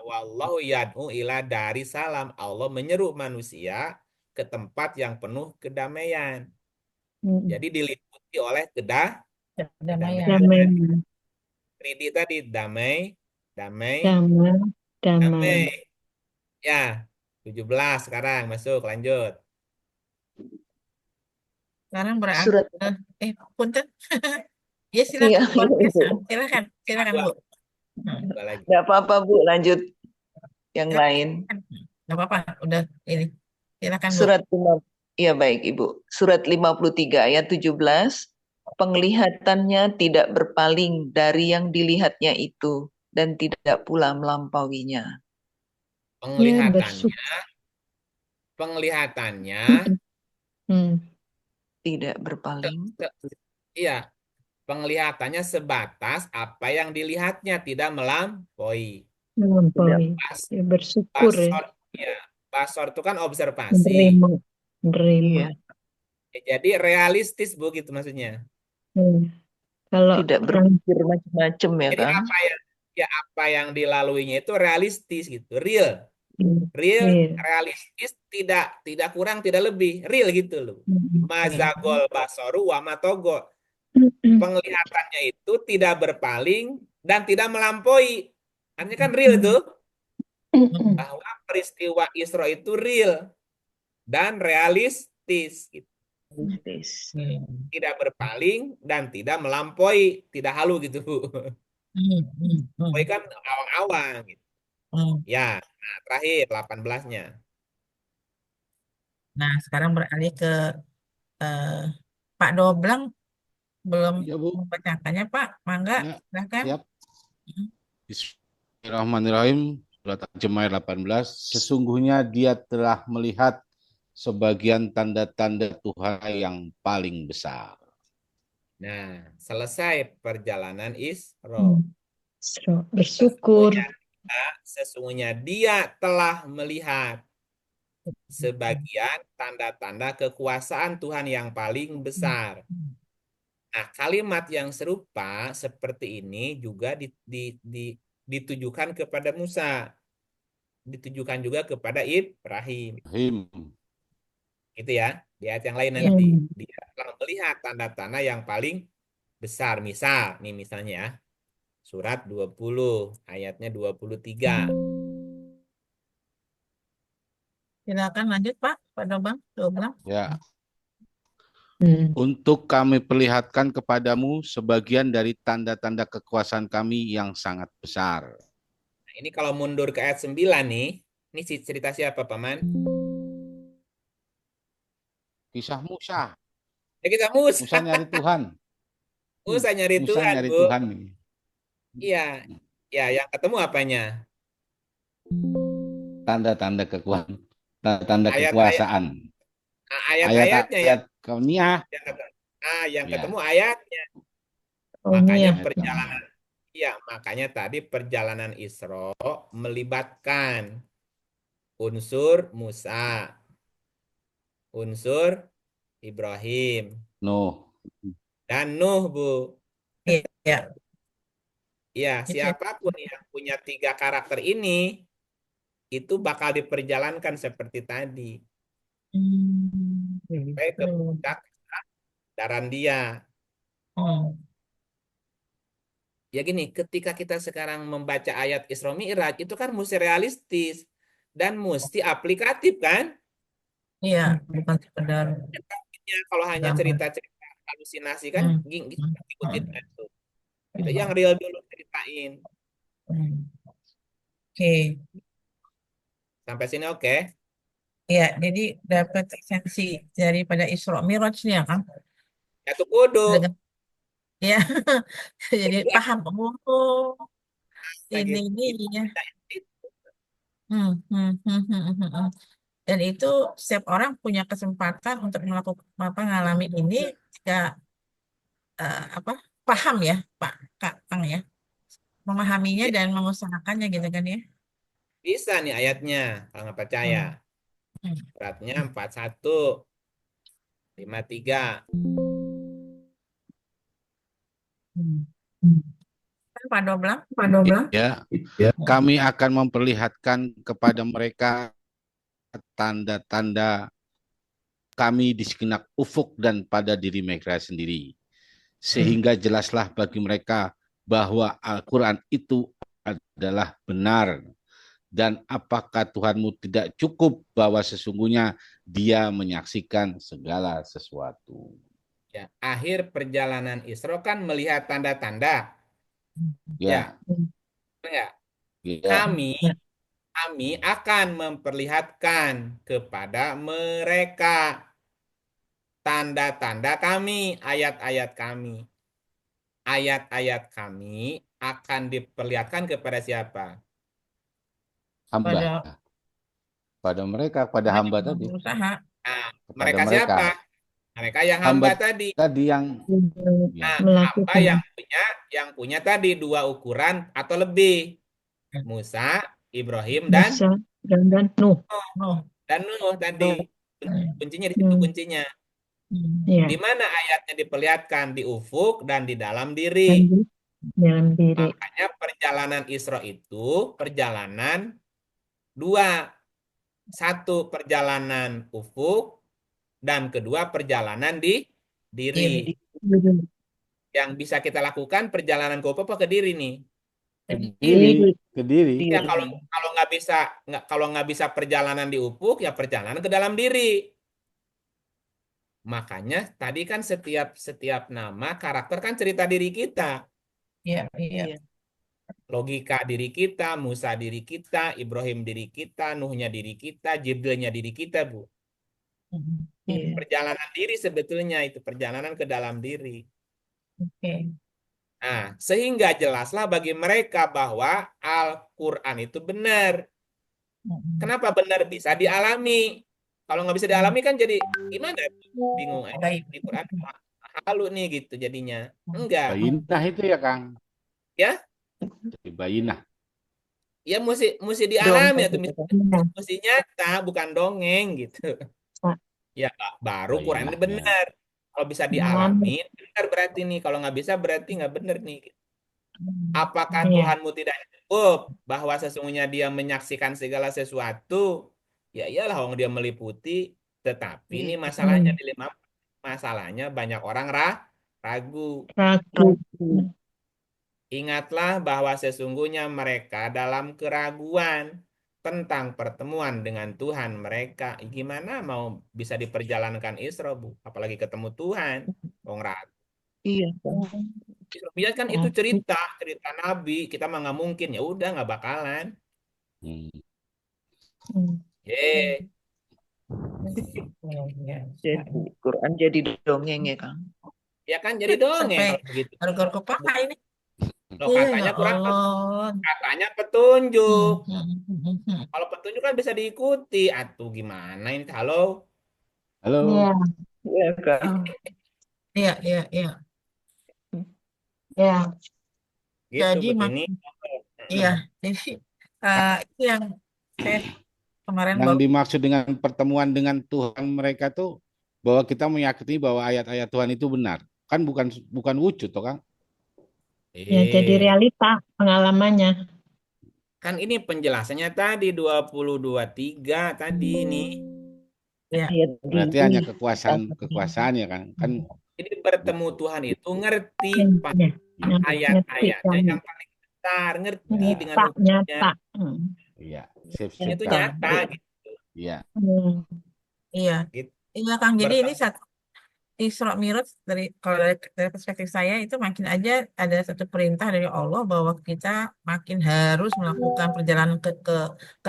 Wallahu yad'u ila dari salam. Allah menyeru manusia ke tempat yang penuh kedamaian. Jadi diliputi oleh kedamaian. Damai. Ridi tadi damai, damai, Damai. damai. Damai. Ya, 17 sekarang masuk, lanjut. Sekarang berarti Surat punten. Ya iya, silakan podcast. Ibu. Silakan Bu. Dua lagi. Nggak apa-apa, Bu, lanjut yang lain. Nggak apa-apa, udah ini. Silakan Bu. Surat 5, ya baik Ibu. Surat 53 ayat 17. Penglihatannya tidak berpaling dari yang dilihatnya itu dan tidak pula melampauinya. Penglihatannya tidak berpaling. Iya, penglihatannya sebatas apa yang dilihatnya, tidak melampaui. Melampaui. Ya, bersyukur ya. Basor, ya. Basor itu kan observasi. Menerima. Ya, jadi realistis Bu, gitu maksudnya. Kalau tidak berpikir macam-macam ya Jadi kan? apa yang dilaluinya itu realistis gitu, real. Real, realistis, tidak kurang, tidak lebih, real gitu loh. Mazagol basoru wa matogo. Penglihatannya itu tidak berpaling dan tidak melampaui. Artinya kan real itu. Bahwa peristiwa Isra itu real dan realistis gitu. Tidak berpaling dan tidak melampaui, tidak halu gitu Bu. Melampaui kan awang-awang gitu. Ya, nah terakhir 18-nya. Nah, sekarang beralih ke Pak Doblang, belum membacakannya Pak. Mangga, silakan. Siap. Bismillahirrahmanirrahim. Surat An-Najm ayat 18. Sesungguhnya dia telah melihat sebagian tanda-tanda Tuhan yang paling besar. Nah, selesai perjalanan Isra. Bersyukur. Sesungguhnya dia telah melihat sebagian tanda-tanda kekuasaan Tuhan yang paling besar. Nah, kalimat yang serupa seperti ini juga ditujukan kepada Musa. Ditujukan juga kepada Ibrahim. Gitu ya. Di ayat yang lain nanti. Dia telah melihat tanda-tanda yang paling besar. Misal, nih misalnya ya. Surat 20, ayatnya 23. Silakan lanjut Pak Doblang. Ya. Untuk kami perlihatkan kepadamu sebagian dari tanda-tanda kekuasaan kami yang sangat besar. Nah, ini kalau mundur ke ayat 9 nih, ini cerita siapa Paman? Kisah Musa. Ya, kisah Musa. Musa nyari Tuhan. Musa nyari Musa Tuhan, nyari Bu. Tuhan. Iya, ya yang ketemu apanya? Tanda-tanda kekuasaan. Tanda kekuasaan. Ayat-ayatnya ya. Kauniyah. Yang ketemu ayatnya. Makanya tadi perjalanan Isra melibatkan unsur Musa, unsur Ibrahim, dan Nuh, Bu. Iya. Ya, siapapun yang punya 3 karakter ini itu bakal diperjalankan seperti tadi. Sampai ke puncak daran dia. Ya gini, ketika kita sekarang membaca ayat Isra Mi'raj itu kan mesti realistis dan mesti aplikatif kan? Iya, bukan sekedar kalau hanya cerita-cerita halusinasi kan ikutin kan tuh. Itu yang real dulu ceritain. Oke. Sampai sini oke? Iya, jadi dapat esensi daripada Isra Mi'raj nih ya kan? Ya tuh kudu. Ya, jadi paham. Oh, ini ya. Dan itu setiap orang punya kesempatan untuk melakukan mengalami ini jika paham ya Pak Kang ya, memahaminya dan mengusahakannya gitu kan ya. Bisa nih ayatnya kalau nggak percaya. Suratnya 41, 53. Pak Doblang. Ya, kami akan memperlihatkan kepada mereka tanda-tanda kami di segenap ufuk dan pada diri mereka sendiri. Sehingga jelaslah bagi mereka bahwa Al-Quran itu adalah benar. Dan apakah Tuhanmu tidak cukup bahwa sesungguhnya Dia menyaksikan segala sesuatu. Ya, akhir perjalanan Isra kan melihat tanda-tanda. Ya, Enggak. ya. Kami akan memperlihatkan kepada mereka tanda-tanda kami, ayat-ayat kami. Ayat-ayat kami akan diperlihatkan kepada siapa? Hamba. Pada mereka, pada hamba tadi. Berusaha. Nah, Kepada mereka mereka. siapa? Mereka yang hamba tadi. Tadi yang Nah, hamba yang punya tadi dua ukuran atau lebih. Musa, Ibrahim, dan Nuh. Dan Nuh tadi. Kuncinya di situ kuncinya. Iya. Di mana ayatnya diperlihatkan? Di ufuk dan di dalam diri. Dalam diri. Makanya perjalanan Isra itu perjalanan dua. Satu perjalanan ufuk dan kedua perjalanan di diri. Yang bisa kita lakukan perjalanan ke ufuk apa ke diri nih? Ke diri. Ya kalau nggak bisa perjalanan di ufuk ya perjalanan ke dalam diri. Makanya tadi kan setiap nama karakter kan cerita diri kita. Iya. Logika diri kita, Musa diri kita, Ibrahim diri kita, Nuhnya diri kita, Jibrilnya diri kita, Bu. Perjalanan diri sebetulnya itu perjalanan ke dalam diri. Nah, sehingga jelaslah bagi mereka bahwa Al-Quran itu benar. Kenapa benar bisa dialami? Kalau nggak bisa dialami kan jadi gimana? Bingung. Di Quran halu nih gitu jadinya. Enggak. Bayinah itu ya, Kang. Ya? Jadi bayinah. Ya mesti dialami atau mesti nyata bukan dongeng gitu. Ya baru Quran ini benar. Kalau bisa dialami benar berarti nih. Kalau nggak bisa berarti nggak benar nih. Apakah Tuhanmu tidak cukup bahwa sesungguhnya Dia menyaksikan segala sesuatu? Ya iyalah orang Dia meliputi. Tetapi ini masalahnya masalahnya banyak orang ragu. Ingatlah bahwa sesungguhnya mereka dalam keraguan tentang pertemuan dengan Tuhan mereka. Gimana mau bisa diperjalankan Isra, Bu? Apalagi ketemu Tuhan. Orang ragu. Iya. Isra kan itu cerita Nabi. Kita mah nggak mungkin. Ya udah nggak bakalan. Jadi Quran jadi dongeng ya, Kang. Ya kan jadi dongeng kalau begitu. Harga kepala ini. Loh, katanya Quran katanya petunjuk. Kalau petunjuk kan bisa diikuti. Atuh gimana ini? Halo. Iya, Kang. Iya. Gitu, Jadi begini. Iya. Jadi itu yang saya kemarin Yang dimaksud dengan pertemuan dengan Tuhan mereka tuh bahwa kita meyakini bahwa ayat-ayat Tuhan itu benar. Kan bukan wujud toh, Kang? Ya, jadi realita pengalamannya. Kan ini penjelasannya tadi 20:23 tadi ini. Ya. Berarti hanya kekuasaan ya, Kang. Kan jadi bertemu Tuhan itu ngerti ayat-ayatnya yang paling besar, ngerti dengan nyata. Iya, itu nyata gitu. Iya. Iya. Iya, Kang. Jadi ini Isra Mi'raj kalau dari perspektif saya itu makin aja ada satu perintah dari Allah bahwa kita makin harus melakukan perjalanan ke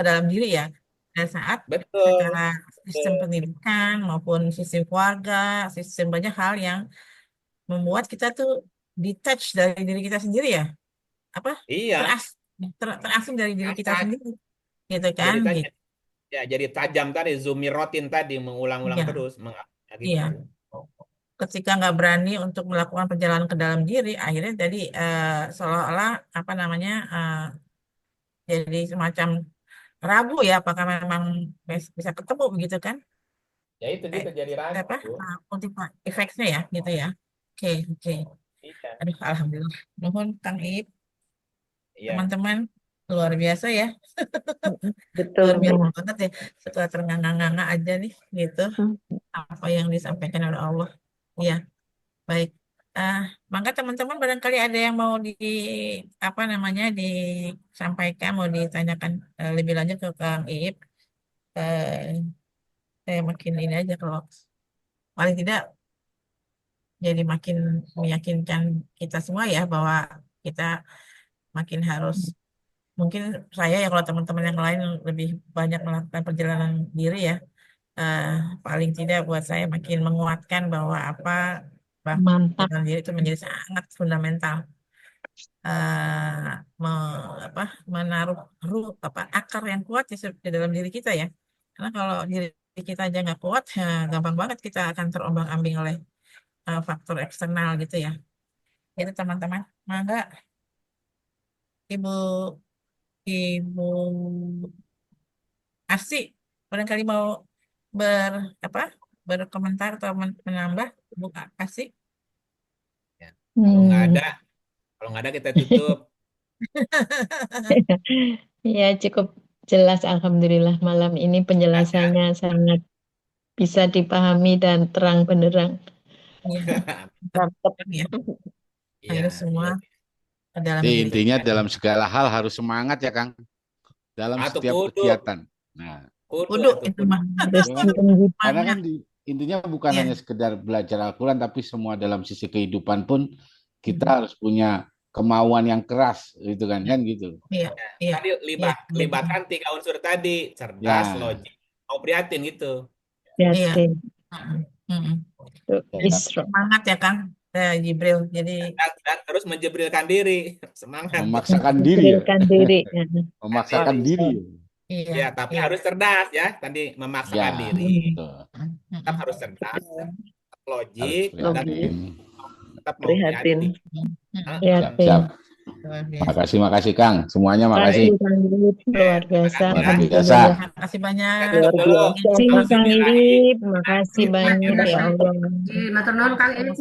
dalam diri ya. Pada saat secara sistem pendidikan maupun sistem keluarga, sistem banyak hal yang membuat kita tuh detach dari diri kita sendiri ya. Iya. Terasing dari diri kita sendiri. Gitu kan? Jadi tajam tadi, zumirotin tadi mengulang-ulang terus. Iya. Ketika nggak berani untuk melakukan perjalanan ke dalam diri, akhirnya jadi seolah-olah jadi semacam ragu ya, apakah memang bisa ketemu begitu kan? Ya itu gitu jadi ragu. Multiple effects-nya ya, gitu ya. Oke. Iya. Aduh, alhamdulillah. Nuhun Kang Iip, Iya. teman-teman luar biasa ya. Betul, Luar biasa Bu. banget ya. Setelah ternganga-nganga aja nih gitu apa yang disampaikan oleh Allah. Iya, baik. Maka teman-teman barangkali ada yang mau apa namanya disampaikan, mau ditanyakan lebih lanjut ke Kang Iip. Saya makin ini aja kalau paling tidak jadi makin meyakinkan kita semua ya bahwa kita makin harus, mungkin saya ya kalau teman-teman yang lain lebih banyak melakukan perjalanan diri ya, eh, paling tidak buat saya makin menguatkan bahwa bahwa Mantap. perjalanan diri itu menjadi sangat fundamental. Menaruh akar yang kuat di dalam diri kita ya. Karena kalau diri kita aja nggak kuat, ya gampang banget kita akan terombang-ambing oleh faktor eksternal gitu ya. Itu teman-teman. Mangga Ibu Ibu Asih barangkali mau ber berkomentar atau menambah, Bu Asih. Ya. Kalau nggak ada kita tutup. Ya, cukup jelas alhamdulillah malam ini penjelasannya sangat bisa dipahami dan terang benderang. Mantap ya. Ayo Iya. semua ke dalam Jadi diri intinya kita. dalam segala hal harus semangat ya Kang. Dalam Atau setiap kudu. kegiatan. Nah, Kudu itu mah. karena kan intinya bukan Iya. hanya sekedar belajar Al-Quran, tapi semua dalam sisi kehidupan pun kita harus punya kemauan yang keras, gitu kan gitu. Iya, iya. Tadi libatkan 3 unsur tadi, cerdas, Ya. logik, mau prihatin gitu. Iya. Isra. Semangat ya Kang Jibril. Jadi Dan terus menjebrilkan diri, semangat. Memaksakan diri ya. Menjebrilkan diri. Memaksakan diri. Iya. Ya, tapi harus cerdas ya. Tadi memaksakan Ya, diri, betul. tetap harus cerdas, tetap logik, dan Prihatin. tetap mau Prihatin. Siap. Makasih Kang. Semuanya makasih. Kang Iip, luar biasa. Luar biasa. Terima kasih banyak. Kang Iip, makasih banyak ya Allah. Matur nuwun Kang Iip.